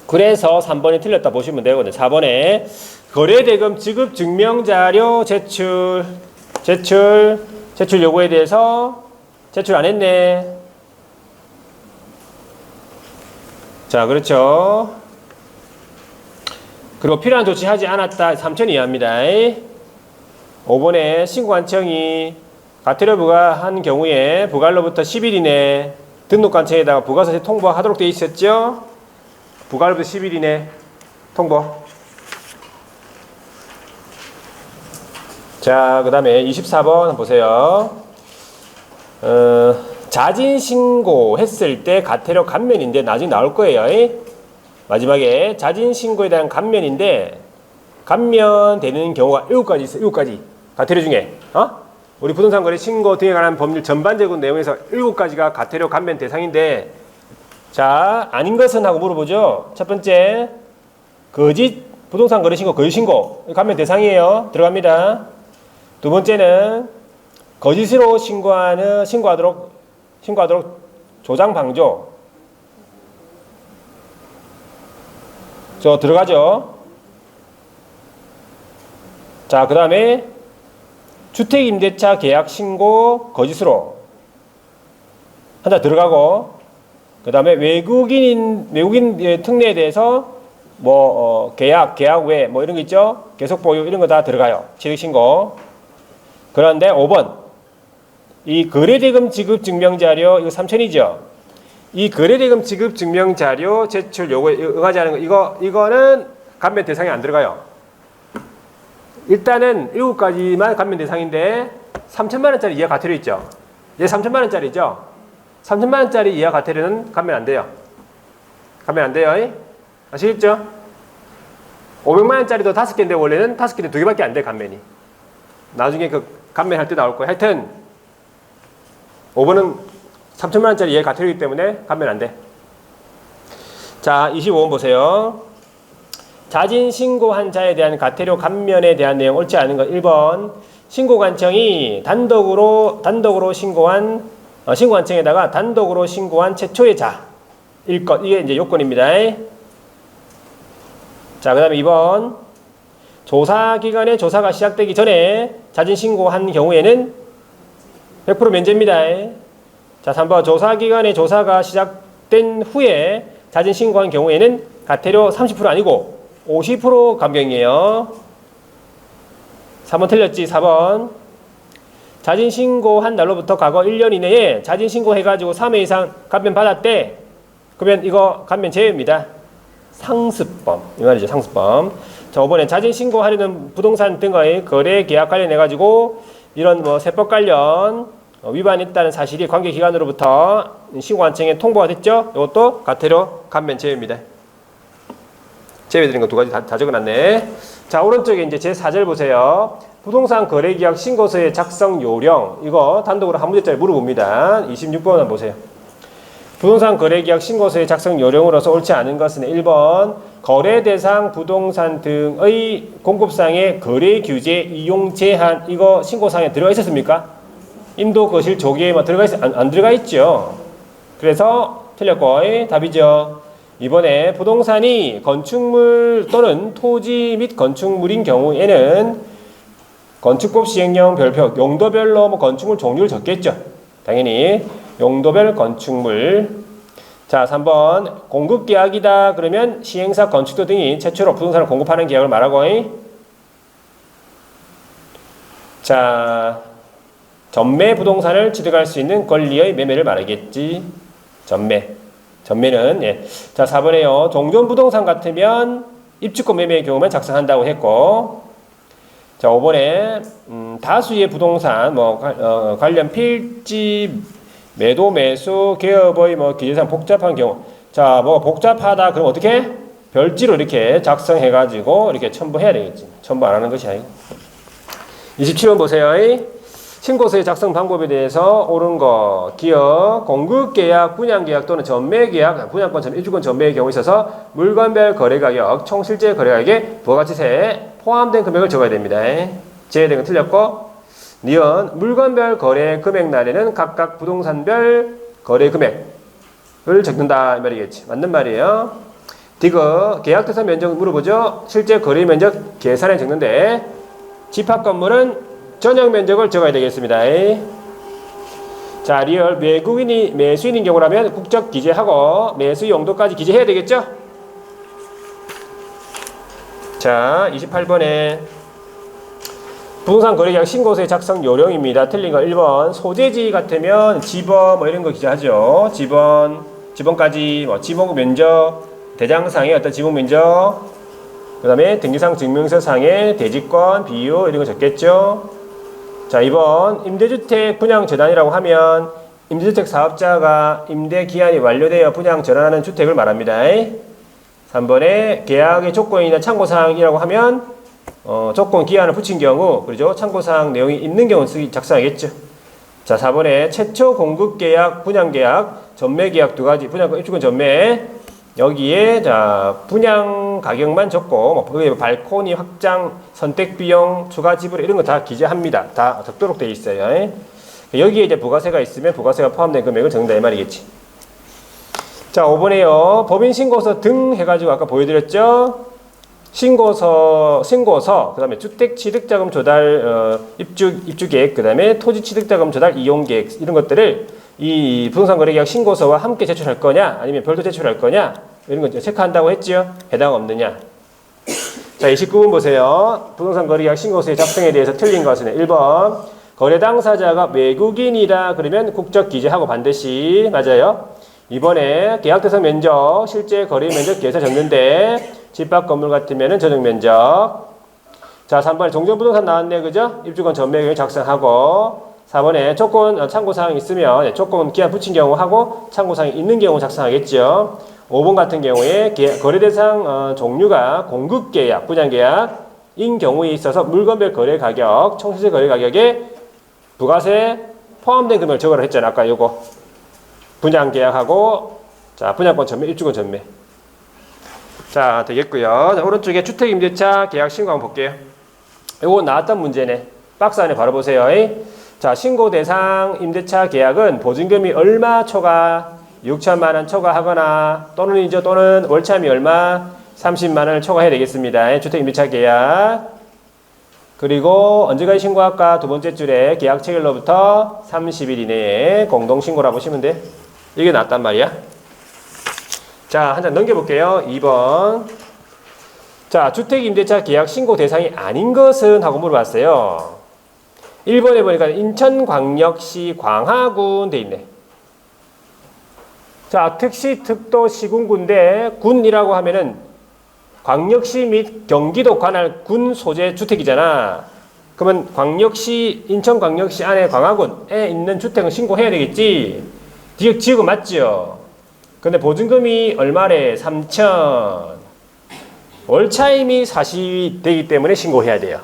그래서 3번이 틀렸다 보시면 되거든요. 4번에 거래대금 지급 증명자료 제출 요구에 대해서 제출 안 했네. 자, 그렇죠. 그리고 필요한 조치하지 않았다. 3천 이하입니다. 5번에 신고관청이 과태료 부과한 경우에 부과일로부터 10일 이내 등록관청에다가 부가사실 통보하도록 되어 있었죠. 부과일로부터 10일 이내 통보. 자, 그 다음에 24번 보세요. 자진신고 했을 때 과태료 감면인데 나중에 나올 거예요. 마지막에 자진신고에 대한 감면인데 감면되는 경우가 7가지 있어요. 7가지. 과태료 중에. 우리 부동산 거래 신고 등에 관한 법률 전반적인 내용에서 7가지가 과태료 감면 대상인데, 자, 아닌 것은 하고 물어보죠. 첫 번째, 거짓 부동산 거래 신고, 거짓 신고. 감면 대상이에요. 들어갑니다. 두 번째는 거짓으로 신고하도록 조장 방조. 저 들어가죠. 자, 그 다음에 주택임대차 계약 신고 거짓으로 하나 들어가고, 그 다음에 외국인 특례에 대해서 계약 외 이런 거 있죠. 계속 보유 이런 거 다 들어가요. 취득신고. 그런데 5번 이 거래대금 지급 증명자료 이거 3천이죠. 이 거래대금 지급 증명자료 제출 요구에 응하지 않은 거 이거는 감면 대상에 안 들어가요. 일단은 7가지만 감면 대상인데 3천만 원짜리 이하 과태료 있죠. 얘 3천만 원짜리죠. 3천만 원짜리 이하 과태료는 감면 안 돼요. 감면 안 돼요. 아시겠죠? 500만 원짜리도 5개인데 원래는 5개인데 2개밖에 안 돼, 감면이. 나중에 그 감면할 때 나올 거예요. 하여튼 5번은 3천만 원짜리 이하 과태료이기 때문에 감면 안 돼. 자, 25번 보세요. 자진 신고한 자에 대한 과태료 감면에 대한 내용 옳지 않은 것. 1번 신고관청이 단독으로 신고관청에다가 단독으로 신고한 최초의 자일 것. 이게 이제 요건입니다. 자, 그 다음에 2번 조사기간에 조사가 시작되기 전에 자진 신고한 경우에는 100% 면제입니다. 자, 3번 조사기간에 조사가 시작된 후에 자진 신고한 경우에는 과태료 30% 아니고 50% 감경이에요. 3번 틀렸지. 4번 자진 신고한 날로부터 과거 1년 이내에 자진 신고해가지고 3회 이상 감면 받았대. 그러면 이거 감면 제외입니다. 상습범 이 말이죠. 상습범. 자, 5번에 자진 신고하려는 부동산 등의 거래 계약 관련해가지고 이런 세법 관련 위반했다는 사실이 관계기관으로부터 신고관청에 통보가 됐죠. 이것도 과태료 감면 제외입니다. 제외드린 거 2가지 다 적어놨네. 자, 오른쪽에 이제 제 4절 보세요. 부동산 거래계약 신고서의 작성 요령. 이거 단독으로 한 문제짜리 물어봅니다. 26번 한번 보세요. 부동산 거래계약 신고서의 작성 요령으로서 옳지 않은 것은 1번 거래 대상 부동산 등의 공급상의 거래 규제 이용 제한. 이거 신고상에 들어가 있었습니까? 인도 거실 조기에 안 들어가 있죠. 그래서 틀렸고 답이죠. 이번에 부동산이 건축물 또는 토지 및 건축물인 경우에는 건축법 시행령 별표 용도별로 건축물 종류를 적겠죠. 당연히 용도별 건축물. 자, 3번 공급계약이다 그러면 시행사 건축도 등이 최초로 부동산을 공급하는 계약을 말하고. 자, 전매 부동산을 취득할 수 있는 권리의 매매를 말하겠지. 전매는 자, 4번에요. 종전 부동산 같으면 입주권 매매의 경우만 작성한다고 했고, 자, 5번에 다수의 부동산 관련 필지 매도 매수 개업의 기재사항 복잡한 경우. 자, 복잡하다 그럼 어떻게? 별지로 이렇게 작성해 가지고 이렇게 첨부해야 되겠지. 첨부 안 하는 것이 아니고. 27번 보세요. 신고서의 작성 방법에 대해서 옳은 거. 기업, 공급계약, 분양계약 또는 전매계약, 분양권, 입주권 전매의 경우에 있어서 물건별 거래가격, 총 실제 거래가격에 부가가치세에 포함된 금액을 적어야 됩니다. 제외된 건 틀렸고, 니은 물건별 거래 금액 날에는 각각 부동산별 거래 금액 적는다 이 말이겠지. 맞는 말이에요. 디귿 계약 대상 면적 물어보죠. 실제 거래 면적 계산에 적는데 집합 건물은 전용 면적을 적어야 되겠습니다. 자, 리얼 외국인이 매수인인 경우라면 국적 기재하고 매수 용도까지 기재해야 되겠죠? 자, 28번에 부동산 거래계약 신고서의 작성 요령입니다. 틀린 거 1번. 소재지 같으면 지번 뭐 이런 거 기재하죠. 지번까지 뭐 지번 면적, 대장상의 어떤 지분 면적, 그 다음에 등기상 증명서상의 대지권, 비율 이런 거 적겠죠. 자, 2번 임대주택 분양 전환이라고 하면 임대주택 사업자가 임대 기한이 완료되어 분양 전환하는 주택을 말합니다. 3번에 계약의 조건이나 참고사항이라고 하면 조건 기한을 붙인 경우, 그렇죠? 참고사항 내용이 있는 경우 작성하겠죠. 자, 4번에 최초 공급계약, 분양계약, 전매계약 두 가지, 분양권 입주권 전매. 여기에 자 분양 가격만 적고 뭐 발코니 확장, 선택 비용, 추가 지불 이런 거 다 기재합니다. 다 적도록 되어 있어요. 여기에 이제 부가세가 있으면 부가세가 포함된 금액을 적는다 이 말이겠지. 자, 5번에요. 법인 신고서 등 해가지고 아까 보여드렸죠. 신고서, 그다음에 주택 취득자금 조달, 입주 계획, 그다음에 토지 취득자금 조달 이용 계획 이런 것들을 이 부동산 거래계약 신고서와 함께 제출할 거냐, 아니면 별도 제출할 거냐 이런 거 체크한다고 했지요. 해당 없느냐. 자, 29번 보세요. 부동산 거래계약 신고서의 작성에 대해서 틀린 것은 1번 거래 당사자가 외국인이라 그러면 국적 기재하고 반드시 맞아요. 2번에 계약 대상 면적, 실제 거래 면적 계산 적는데 집합 건물 같으면 전용 면적. 자, 3번에 종전부동산 나왔네, 그죠? 입주권 전매계획 작성하고. 4번에 조건 참고사항이 있으면 조건 기한 붙인 경우 하고 참고사항이 있는 경우 작성하겠죠. 5번 같은 경우에 거래대상 종류가 공급계약, 분양계약인 경우에 있어서 물건별 거래가격, 총실제 거래가격에 부가세 포함된 금액을 적으라 했잖아. 아까 요거 분양계약하고 자 분양권 전매, 입주권 전매. 자, 되겠고요. 자, 오른쪽에 주택임대차 계약 신고 한번 볼게요. 요거 나왔던 문제네. 박스 안에 바로 보세요. 자, 신고 대상 임대차 계약은 보증금이 얼마 초과 6천만 원 초과하거나 또는 월차임이 얼마 30만 원을 초과해야 되겠습니다. 주택 임대차 계약. 그리고 언제까지 신고할까? 두 번째 줄에 계약 체결로부터 30일 이내에 공동 신고라 보시면 돼. 이게 낫단 말이야. 자, 한 장 넘겨볼게요. 2번. 자, 주택 임대차 계약 신고 대상이 아닌 것은 하고 물어봤어요. 1번에 보니까 인천광역시 광화군 돼 있네. 자, 특시, 특도, 시군구인데 군이라고 하면은 광역시 및 경기도 관할 군 소재 주택이잖아. 그러면 광역시, 인천광역시 안에 광화군에 있는 주택은 신고해야 되겠지. 지역은 맞죠? 근데 보증금이 얼마래? 3천. 월차임이 40이 되기 때문에 신고해야 돼요.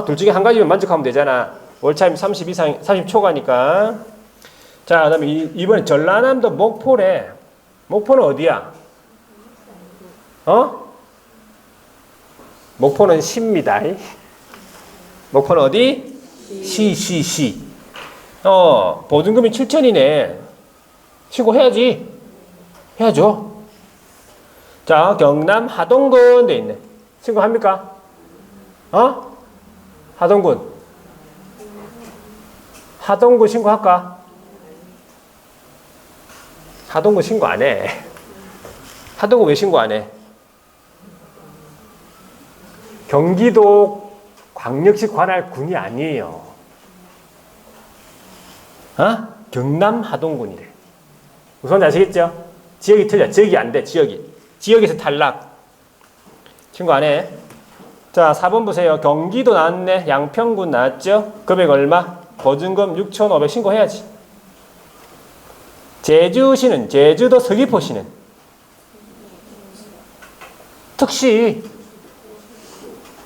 둘 중에 한 가지면 만족하면 되잖아. 월차임 30 이상, 30 초과니까. 자, 그 다음에 이번에 전라남도 목포래. 목포는 어디야? 목포는 시입니다. 목포는 어디? 시. 보증금이 7천이네. 신고해야지. 해야죠. 자, 경남 하동군 돼 있네. 신고합니까? 하동군 신고할까? 하동군 신고 안 해. 하동군 왜 신고 안 해? 경기도 광역시 관할 군이 아니에요. 경남 하동군이래. 우선 아시겠죠? 지역이 틀려. 지역이 안 돼. 지역에서 탈락. 신고 안 해. 자, 4번 보세요. 경기도 나왔네. 양평군 나왔죠? 금액 얼마? 보증금 6,500 신고해야지. 제주시는, 제주도 서귀포시는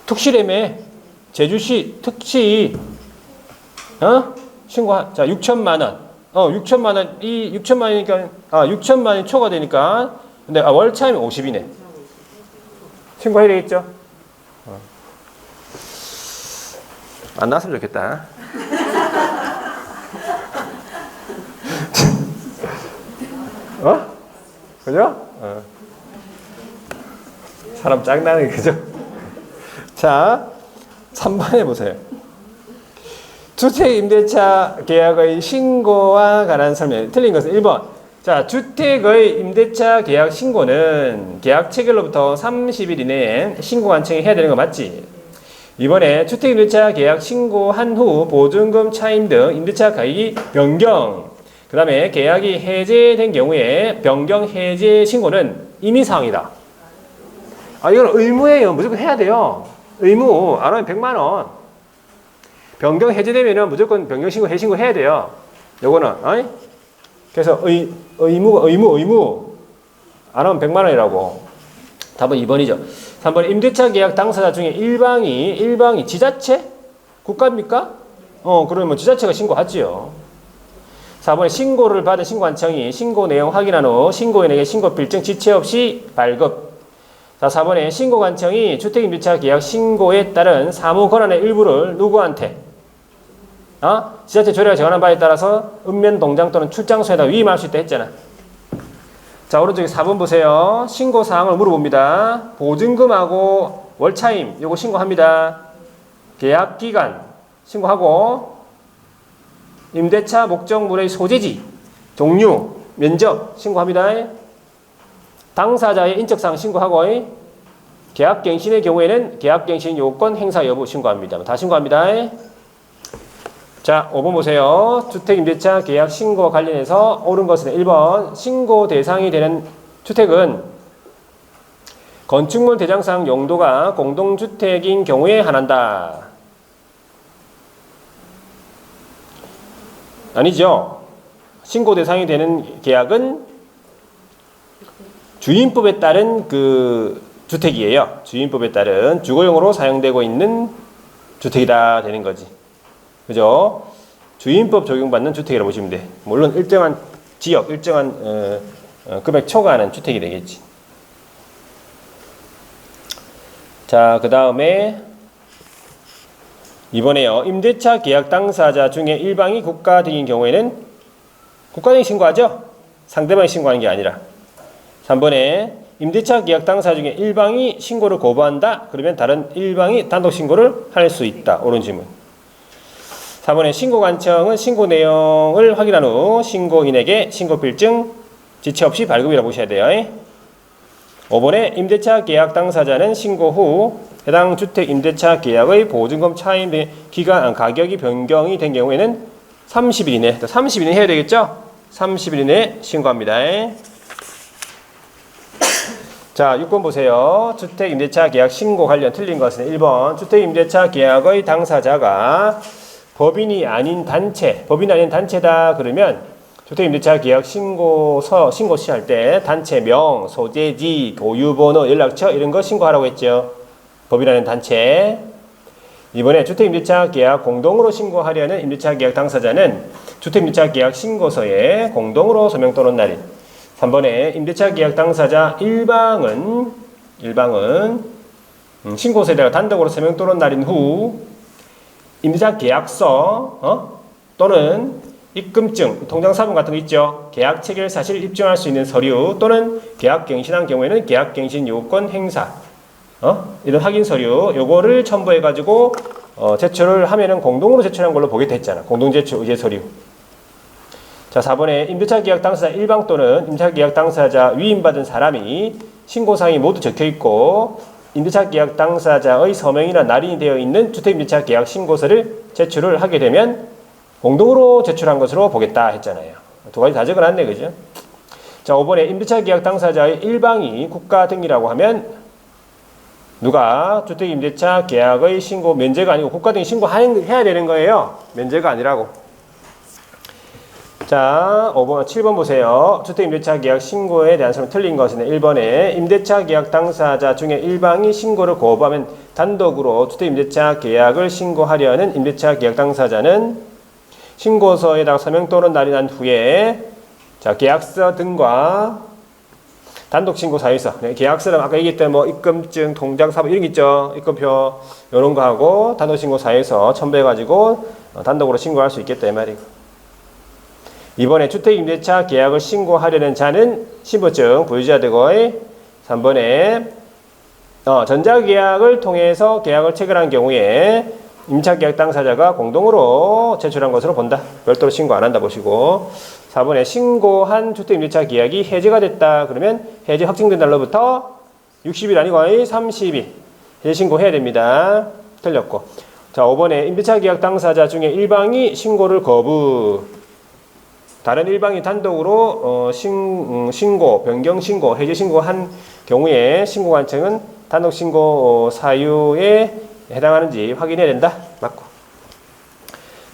특시라며. 제주시 특시. 신고. 자, 6천만 원. 6천만 원. 이 6천만 원이니까 6천만 원이 초과되니까. 근데 월차임이 50이네. 신고해야 되겠죠? 안 나왔으면 좋겠다. 어? 그죠? 어. 사람 짱나네, 그죠? 자, 3번에 보세요. 주택임대차 계약의 신고와 관한 설명. 틀린 것은 1번. 자, 주택의 임대차 계약 신고는 계약 체결로부터 30일 이내에 신고 완청해야 되는 거 맞지? 이번에 주택임대차 계약 신고한 후 보증금 차임 등 임대차 가격이 변경, 그 다음에 계약이 해제된 경우에 변경 해제 신고는 임의사항이다. 아, 이건 의무예요. 무조건 해야 돼요. 의무. 안 하면 100만 원. 변경 해제되면은 무조건 변경 신고, 해신고 해야 돼요. 요거는, 어이? 그래서 의무. 안 하면 100만 원이라고. 답은 2번이죠. 3번 임대차 계약 당사자 중에 일방이 지자체? 국가입니까? 그러면 지자체가 신고하지요. 4번에 신고를 받은 신고한청이 신고 내용 확인한 후 신고인에게 신고필증 지체 없이 발급. 자, 4번에 신고관청이 주택임대차 계약 신고에 따른 사무 권한의 일부를 누구한테? 지자체 조례가 정하는 바에 따라서 읍면 동장 또는 출장소에다 위임할 수 있다 했잖아. 자, 오른쪽에 4번 보세요. 신고사항을 물어봅니다. 보증금하고 월차임 요거 신고합니다. 계약기간 신고하고 임대차 목적물의 소재지, 종류, 면적 신고합니다. 당사자의 인적사항 신고하고 계약갱신의 경우에는 계약갱신 요건 행사 여부 신고합니다. 다 신고합니다. 자, 5번 보세요. 주택임대차 계약 신고와 관련해서 옳은 것은 1번 신고 대상이 되는 주택은 건축물 대장상 용도가 공동주택인 경우에 한한다. 아니죠. 신고 대상이 되는 계약은 주임법에 따른 그 주택이에요. 주임법에 따른 주거용으로 사용되고 있는 주택이다 되는 거지. 그죠? 주임법 적용받는 주택이라고 보시면 돼. 물론 일정한 지역, 일정한 금액 초과하는 주택이 되겠지. 자, 그 다음에 이번에요. 임대차 계약 당사자 중에 일방이 국가 등인 경우에는 국가 등이 신고하죠? 상대방이 신고하는 게 아니라. 3번에 임대차 계약 당사자 중에 일방이 신고를 거부한다. 그러면 다른 일방이 단독 신고를 할 수 있다. 옳은 질문. 4번에 신고관청은 신고 내용을 확인한 후 신고인에게 신고필증 지체 없이 발급이라고 보셔야 돼요. 5번에 임대차 계약 당사자는 신고 후 해당 주택 임대차 계약의 보증금 차임 등 기간 가격이 변경이 된 경우에는 30일 이내, 30일 이내 해야 되겠죠? 30일 이내 신고합니다. 자, 6번 보세요. 주택 임대차 계약 신고 관련 틀린 것은 1번 주택 임대차 계약의 당사자가 법인이 아닌 단체다 그러면 주택임대차 계약 신고서 신고 시할 때 단체명, 소재지, 고유번호, 연락처 이런 거 신고하라고 했죠. 법인 아닌 단체. 이번에 주택임대차 계약 공동으로 신고하려는 임대차 계약 당사자는 주택임대차 계약 신고서에 공동으로 서명 또는 날인. 3번에 임대차 계약 당사자 일방은 신고서에다가 단독으로 서명 또는 날인 후 임대차 계약서 또는 입금증, 통장사본 같은 거 있죠. 계약 체결 사실 입증할 수 있는 서류 또는 계약 갱신한 경우에는 계약 갱신 요건 행사 이런 확인 서류 요거를 첨부해 가지고 제출을 하면은 공동으로 제출한 걸로 보게 됐잖아. 공동 제출 의제 서류. 자, 4번에 임대차 계약 당사자 일방 또는 임대차 계약 당사자 위임받은 사람이 신고사항이 모두 적혀 있고 임대차 계약 당사자의 서명이나 날인이 되어 있는 주택임대차 계약 신고서를 제출을 하게 되면 공동으로 제출한 것으로 보겠다 했잖아요. 두 가지 다 적어놨네, 그죠? 자, 5번에 임대차 계약 당사자의 일방이 국가 등이라고 하면 누가 주택임대차 계약의 신고 면제가 아니고 국가 등이 신고해야 되는 거예요. 면제가 아니라고. 자, 5번, 7번 보세요. 주택임대차 계약 신고에 대한 설명 틀린 것은 1번에 임대차 계약 당사자 중에 일방이 신고를 거부하면 단독으로 주택임대차 계약을 신고하려는 임대차 계약 당사자는 신고서에다가 서명 또는 날인한 후에 자, 계약서 등과 단독 신고 사유서. 계약서는 아까 얘기했던 뭐 입금증, 통장사본 이런 게 있죠. 입금표 이런 거 하고 단독 신고 사유서 첨부해 가지고 단독으로 신고할 수 있겠다 이 말이고. 2번에 주택임대차 계약을 신고하려는 자는 신분증 보여줘야 되고 3번에 전자계약을 통해서 계약을 체결한 경우에 임차계약 당사자가 공동으로 제출한 것으로 본다. 별도로 신고 안 한다 보시고 4번에 신고한 주택임대차 계약이 해제가 됐다. 그러면 해제 확정된 날로부터 60일 아니고 30일 해제 신고해야 됩니다. 틀렸고 자 5번에 임대차 계약 당사자 중에 일방이 신고를 거부 다른 일방이 단독으로 신고, 변경 신고, 해제 신고한 경우에 신고 관청은 단독 신고 사유에 해당하는지 확인해야 된다. 맞고.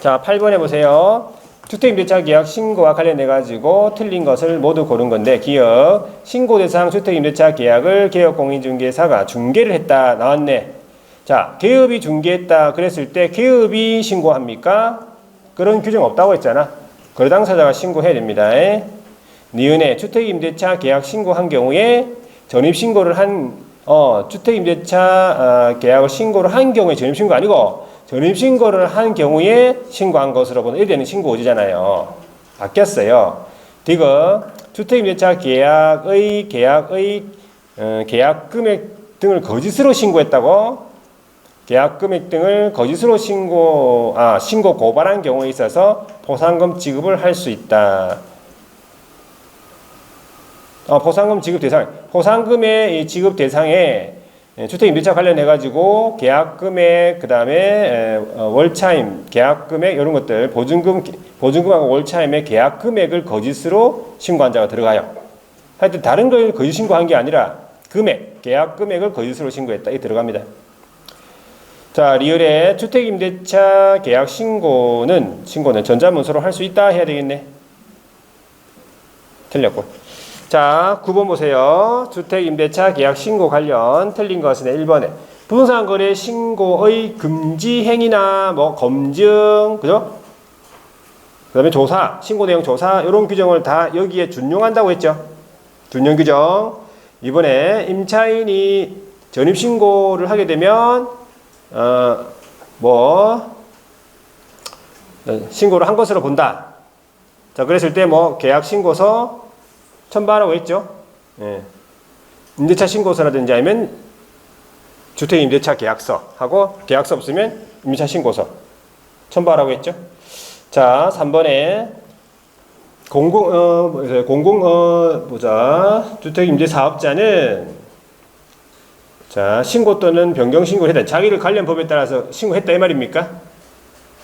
자, 8번에 보세요. 주택임대차 계약 신고와 관련해 가지고 틀린 것을 모두 고른 건데 기억 신고 대상 주택임대차 계약을 개업공인중개사가 중개를 했다 나왔네. 자, 개업이 중개했다 그랬을 때 개업이 신고합니까? 그런 규정 없다고 했잖아. 거래 당사자가 신고해야 됩니다. 니은에 주택임대차 계약 신고한 경우에 전입신고를 한 주택임대차 계약을 신고를 한 경우에 전입신고 아니고 전입신고를 한 경우에 신고한 것으로 보는 이때는 신고 오지잖아요. 바뀌었어요. 디귿 주택임대차 계약의 계약 금액 등을 거짓으로 신고했다고 계약 금액 등을 거짓으로 신고 고발한 경우에 있어서 포상금 지급을 할 수 있다. 포상금 지급 대상, 포상금의 지급 대상에 주택임대차 관련해 가지고 계약 금액, 그 다음에 월차임, 계약 금액 이런 것들 보증금하고 월차임의 계약 금액을 거짓으로 신고한 자가 들어가요. 하여튼 다른 걸 거짓 신고한 게 아니라 금액, 계약 금액을 거짓으로 신고했다. 이 들어갑니다. 자, 리을에 주택임대차 계약 신고는 전자문서로 할 수 있다 해야 되겠네. 틀렸고. 자, 9번 보세요. 주택임대차 계약 신고 관련 틀린 것은 1번에 부동산 거래 신고의 금지 행위나 검증, 그죠? 그 다음에 조사, 신고 내용 조사 이런 규정을 다 여기에 준용한다고 했죠. 준용 규정. 이번에 임차인이 전입신고를 하게 되면 신고를 한 것으로 본다. 자, 그랬을 때 계약 신고서 첨부하라고 했죠. 예. 임대차 신고서라든지 아니면 주택임대차 계약서 하고 계약서 없으면 임대차 신고서 첨부하라고 했죠. 자, 3번에 주택임대사업자는 자, 신고 또는 변경 신고를 했다. 자기를 관련 법에 따라서 신고했다 이 말입니까?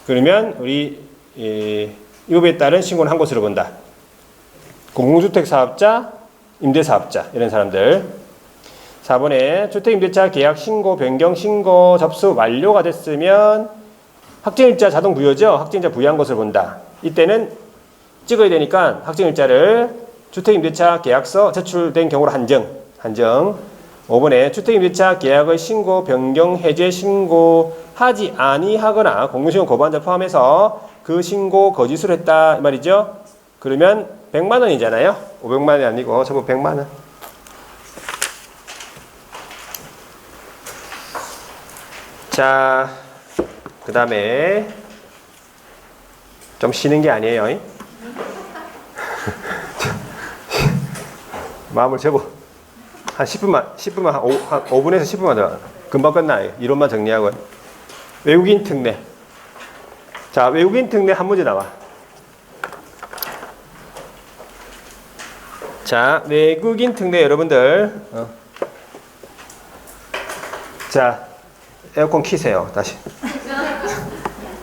그러면 우리 이 법에 따른 신고는 한 것으로 본다. 공공주택 사업자, 임대사업자 이런 사람들. 4번에 주택임대차 계약 신고, 변경 신고 접수 완료가 됐으면 확정일자 자동 부여죠. 확정일자 부여한 것을 본다. 이때는 찍어야 되니까 확정일자를 주택임대차 계약서 제출된 경우로 한정. 5번에 주택임대차 계약의 신고, 변경, 해제 신고하지 아니하거나 공무시효 거부한 자 포함해서 그 신고 거짓으로 했다 이 말이죠. 그러면 100만 원이잖아요. 500만 원이 아니고 전부 100만 원. 자, 그 다음에 좀 쉬는 게 아니에요. 마음을 접어. 한 10분에서 10분만 더. 금방 끝나요. 이론만 정리하고. 외국인 특례. 자, 외국인 특례 한 문제 나와. 자, 외국인 특례 여러분들. 자, 에어컨 키세요. 다시.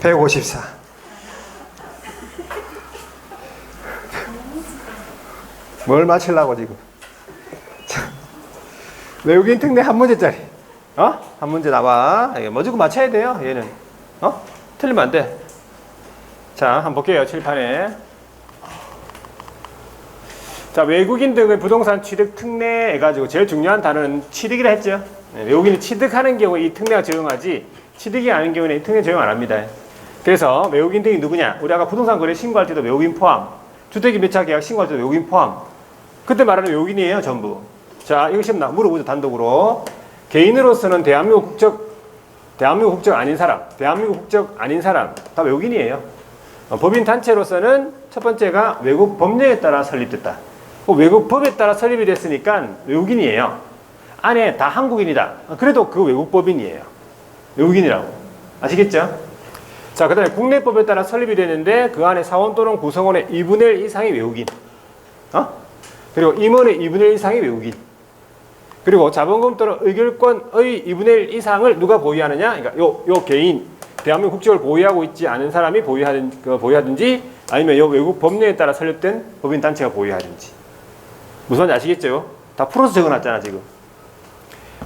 154. 뭘 맞추려고 지금. 외국인 특례 한 문제짜리. 한 문제 나와. 무조건 맞춰야 돼요. 얘는. 틀리면 안 돼. 자, 한번 볼게요. 칠판에. 자, 외국인 등의 부동산 취득 특례 해가지고 제일 중요한 단어는 취득이라 했죠. 외국인이 취득하는 경우에 이 특례가 적용하지 취득이 아닌 경우에는 이 특례 적용 안 합니다. 그래서 외국인 등이 누구냐? 우리 아까 부동산 거래 신고할 때도 외국인 포함, 주택임대차 계약 신고할 때도 외국인 포함. 그때 말하는 외국인이에요, 전부. 자, 이거 시험 물어보죠, 단독으로. 개인으로서는 대한민국 국적 아닌 사람, 다 외국인이에요. 법인 단체로서는 첫 번째가 외국 법령에 따라 설립됐다. 외국 법에 따라 설립이 됐으니까 외국인이에요. 안에 다 한국인이다. 그래도 그 외국 법인이에요. 외국인이라고. 아시겠죠? 자, 그 다음에 국내법에 따라 설립이 되는데 그 안에 사원 또는 구성원의 2분의 1 이상이 외국인. 그리고 임원의 2분의 1 이상이 외국인. 그리고 자본금 또는 의결권의 2분의 1 이상을 누가 보유하느냐? 그러니까 요 개인, 대한민국 국적을 보유하고 있지 않은 사람이 보유하든지 아니면 요 외국 법령에 따라 설립된 법인 단체가 보유하든지. 무슨 말인지 아시겠죠? 다 풀어서 적어놨잖아, 지금.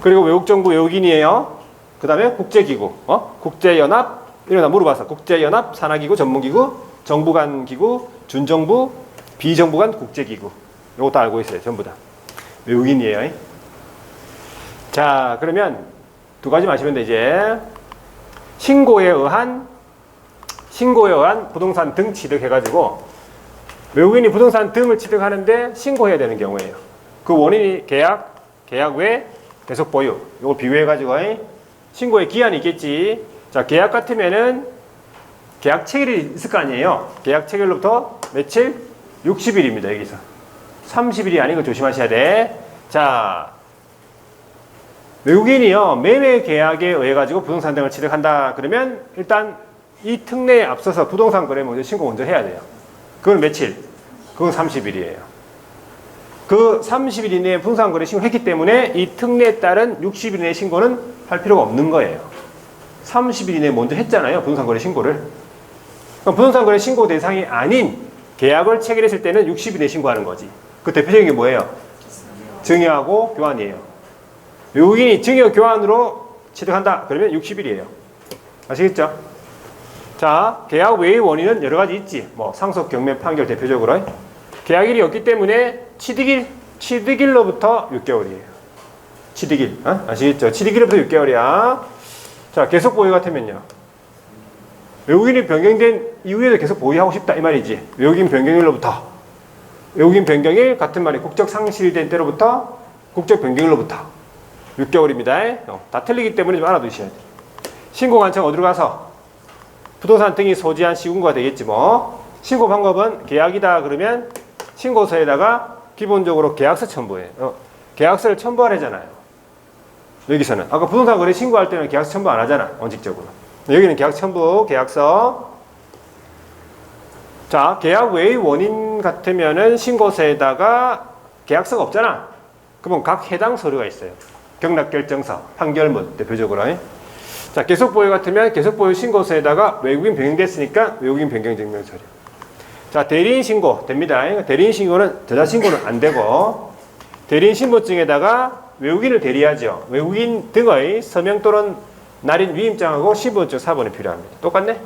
그리고 외국 정부 외국인이에요. 그 다음에 국제기구, 국제연합, 이런 거 물어봐서 국제연합, 산하기구, 전문기구, 정부 간 기구, 준정부, 비정부 간 국제기구. 요거 다 알고 있어요, 전부 다. 외국인이에요. 자, 그러면 두 가지 마시면 돼, 이제. 신고에 의한 부동산 등 취득해가지고 외국인이 부동산 등을 취득하는데 신고해야 되는 경우예요. 그 원인이 계약 외 계속 보유. 이걸 비교해가지고 신고의 기한이 있겠지. 자, 계약 같으면은 계약 체결이 있을 거 아니에요. 계약 체결로부터 며칠? 60일입니다. 여기서 30일이 아닌 거 조심하셔야 돼. 자, 외국인이요 매매 계약에 의해 가지고 부동산 등을 취득한다. 그러면 일단 이 특례에 앞서서 부동산 거래 먼저 신고 먼저 해야 돼요. 그건 며칠? 그건 30일이에요. 그 30일 이내에 부동산 거래 신고했기 때문에 이 특례에 따른 60일 이내 신고는 할 필요가 없는 거예요. 30일 이내에 먼저 했잖아요. 부동산 거래 신고를. 그럼 부동산 거래 신고 대상이 아닌 계약을 체결했을 때는 60일 이내에 신고하는 거지. 그 대표적인 게 뭐예요? 증여하고 교환이에요. 외국인이 증여 교환으로 취득한다. 그러면 60일이에요. 아시겠죠? 자, 계약 외의 원인은 여러 가지 있지. 뭐 상속, 경매, 판결 대표적으로. 계약일이 없기 때문에 취득일로부터 6개월이에요. 취득일. 아시겠죠? 취득일로부터 6개월이야. 자, 계속 보유 같으면요. 외국인이 변경된 이후에도 계속 보유하고 싶다. 이 말이지. 외국인 변경일로부터. 외국인 변경일 같은 말이 국적 상실된 때로부터 국적 변경일로부터 6개월입니다. 다 틀리기 때문에 좀 알아두셔야 돼요. 신고 관청 어디로 가서 부동산 등이 소지한 시군구가 되겠지 뭐. 신고 방법은 계약이다 그러면 신고서에다가 기본적으로 계약서 첨부해요. 계약서를 첨부하래잖아요. 여기서는 아까 부동산 거래 신고할 때는 계약서 첨부 안 하잖아. 원칙적으로. 여기는 계약 첨부, 계약서. 자, 계약 외의 원인 같으면은 신고서에다가 계약서가 없잖아. 그러면 각 해당 서류가 있어요. 경락결정서, 판결문 대표적으로. 자, 계속보유 같으면 계속보유 신고서에다가 외국인 변경됐으니까 외국인 변경증명 서류. 자, 대리인 신고 됩니다. 대리인 신고는 저자신고는 안 되고 대리인 신분증에다가 외국인을 대리하죠. 외국인 등의 서명 또는 날인 위임장하고 신분증 사본이 필요합니다. 똑같네?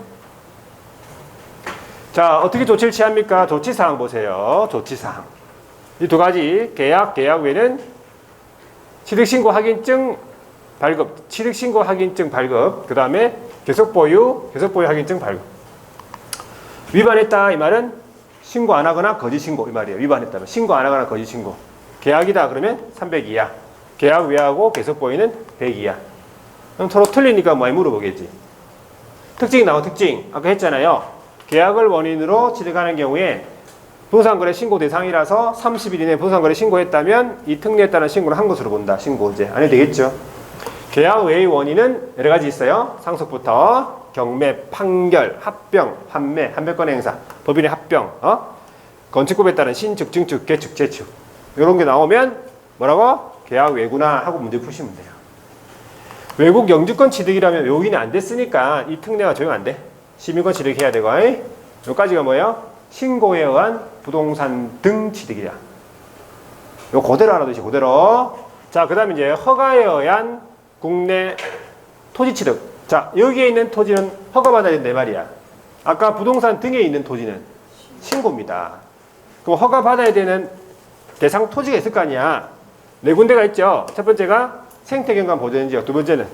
자, 어떻게 조치를 취합니까? 조치사항 보세요. 조치사항. 이 두 가지 계약 외에는 취득신고 확인증 발급, 취득신고 확인증 발급, 그 다음에 계속보유 확인증 발급. 위반했다 이 말은 신고 안 하거나 거짓신고 이 말이에요. 위반했다면 신고 안 하거나 거짓신고. 계약이다 그러면 300 이하, 계약 외하고 계속보유는 100 이하. 그럼 서로 틀리니까 많이 물어보겠지. 특징이 나온 특징 아까 했잖아요. 계약을 원인으로 취득하는 경우에 부동산거래 신고 대상이라서 30일 이내에 부동산거래 신고했다면 이 특례에 따른 신고를 한 것으로 본다. 신고제. 안 해도 되겠죠. 계약 외의 원인은 여러 가지 있어요. 상속부터 경매, 판결, 합병, 판매, 한별권의 행사, 법인의 합병, 건축법에 따른 신축, 증축, 개축, 재축 이런 게 나오면 뭐라고? 계약 외구나 하고 문제 푸시면 돼요. 외국 영주권 취득이라면 외국인이 안 됐으니까 이 특례가 적용 안 돼. 시민권 취득해야 되고 여기까지가 뭐예요? 신고에 의한 부동산 등 취득이야. 요 그대로 알아두시 그대로. 자, 그 다음에 이제 허가에 의한 국내 토지 취득. 자, 여기에 있는 토지는 허가받아야 된다 말이야. 아까 부동산 등에 있는 토지는 신고입니다. 그럼 허가받아야 되는 대상 토지가 있을 거 아니야. 네 군데가 있죠. 첫 번째가 생태경관 보전지역, 두 번째는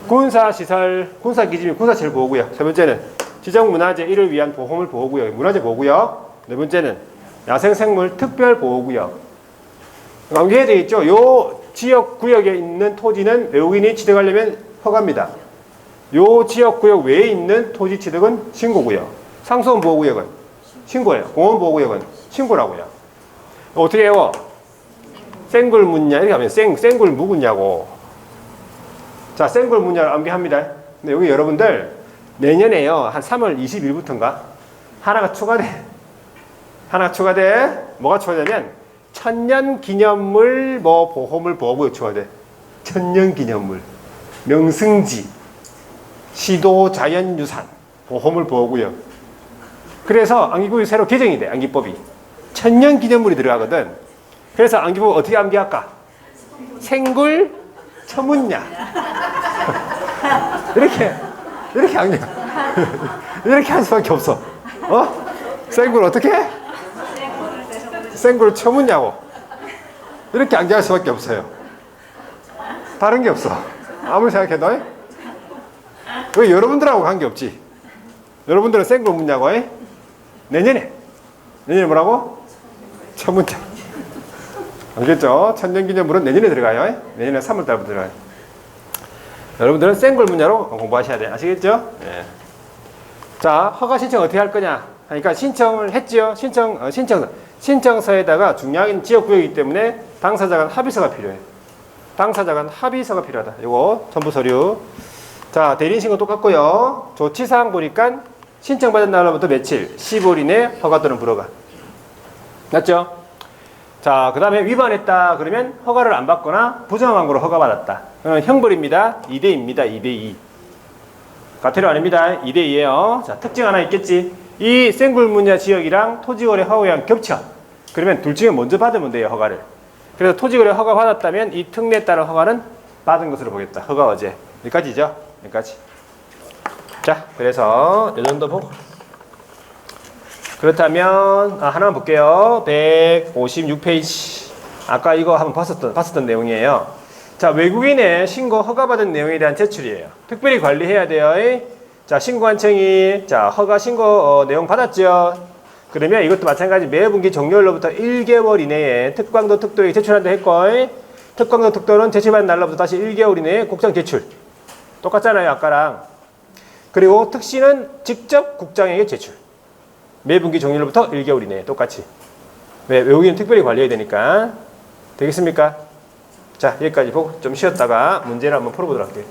군사시설, 군사기지 및 군사시설 보호구역, 세 번째는 지정문화재 1을 위한 보호물 보호구역, 문화재 보호구역, 네 번째는 야생생물 특별보호구역. 관계해야 되겠죠. 요 지역구역에 있는 토지는 외국인이 취득하려면 허가입니다. 요 지역구역 외에 있는 토지 취득은 신고구역. 상수원 보호구역은 신고예요. 공원 보호구역은 신고라고요. 어떻게 해요? 생굴 묻냐 이렇게 하면 생굴 묵었냐고. 자, 생굴 묻냐를 암기합니다. 근데 여기 여러분들 내년에요 한 3월 20일부터인가 하나가 추가돼. 뭐가 추가되면 천년기념물 뭐 보호물 보호구역 추가돼. 천년기념물, 명승지, 시도 자연유산 보호물 보호구역. 그래서 암기구역이 새로 개정이 돼. 암기법이 천년기념물이 들어가거든. 그래서 암기법 어떻게 암기할까? 생굴 처문냐 이렇게 암기 이렇게 할 수밖에 없어. 생굴 어떻게? 생굴 처문냐고 이렇게 암기할 수밖에 없어요. 다른 게 없어. 아무리 생각해도. 왜 여러분들하고 관계없지? 여러분들은 생굴 묻냐고. 내년에 뭐라고? 처문자. 알겠죠? 천년기념물은 내년에 들어가요. 내년에 3월달부터 들어가요. 여러분들은 생굴 묻냐로 공부하셔야 돼요. 아시겠죠? 예. 자, 허가 신청 어떻게 할 거냐? 그러니까 신청을 했지요. 신청서에다가 중요한 지역구역이기 때문에 당사자 간 합의서가 필요해요. 당사자 간 합의서가 필요하다. 이거 첨부 서류. 자, 대리인 신고 똑같고요. 조치사항 보니까 신청받은 날로부터 며칠, 15일 이내 허가 또는 불허가. 맞죠? 자, 그 다음에 위반했다 그러면 허가를 안 받거나 부정한 광고로 허가받았다. 형벌입니다. 2대입니다. 2대2. 과태료 아닙니다. 2대2에요. 자, 특징 하나 있겠지. 이 생굴문야 지역이랑 토지거래 허가랑 겹쳐. 그러면 둘 중에 먼저 받으면 돼요. 허가를. 그래서 토지거래 허가 받았다면 이 특례에 따른 허가는 받은 것으로 보겠다. 허가 어제. 여기까지죠. 여기까지. 자, 그래서 이 정도 보고. 그렇다면 하나만 볼게요. 156페이지. 아까 이거 한번 봤었던 내용이에요. 자, 외국인의 신고 허가받은 내용에 대한 제출이에요. 특별히 관리해야 돼요. 자, 신고한청이 자, 허가 신고 내용 받았죠. 그러면 이것도 마찬가지 매분기 종료일로부터 1개월 이내에 특광도 특도에 제출한다 했고, 특광도 특도는 제출받은 날로부터 다시 1개월 이내에 국장 제출. 똑같잖아요, 아까랑. 그리고 특시는 직접 국장에게 제출. 매분기 종료일로부터 1개월 이내에 똑같이. 왜? 외국인은 특별히 관리해야 되니까. 되겠습니까? 자, 여기까지 보고 좀 쉬었다가 문제를 한번 풀어보도록 할게요.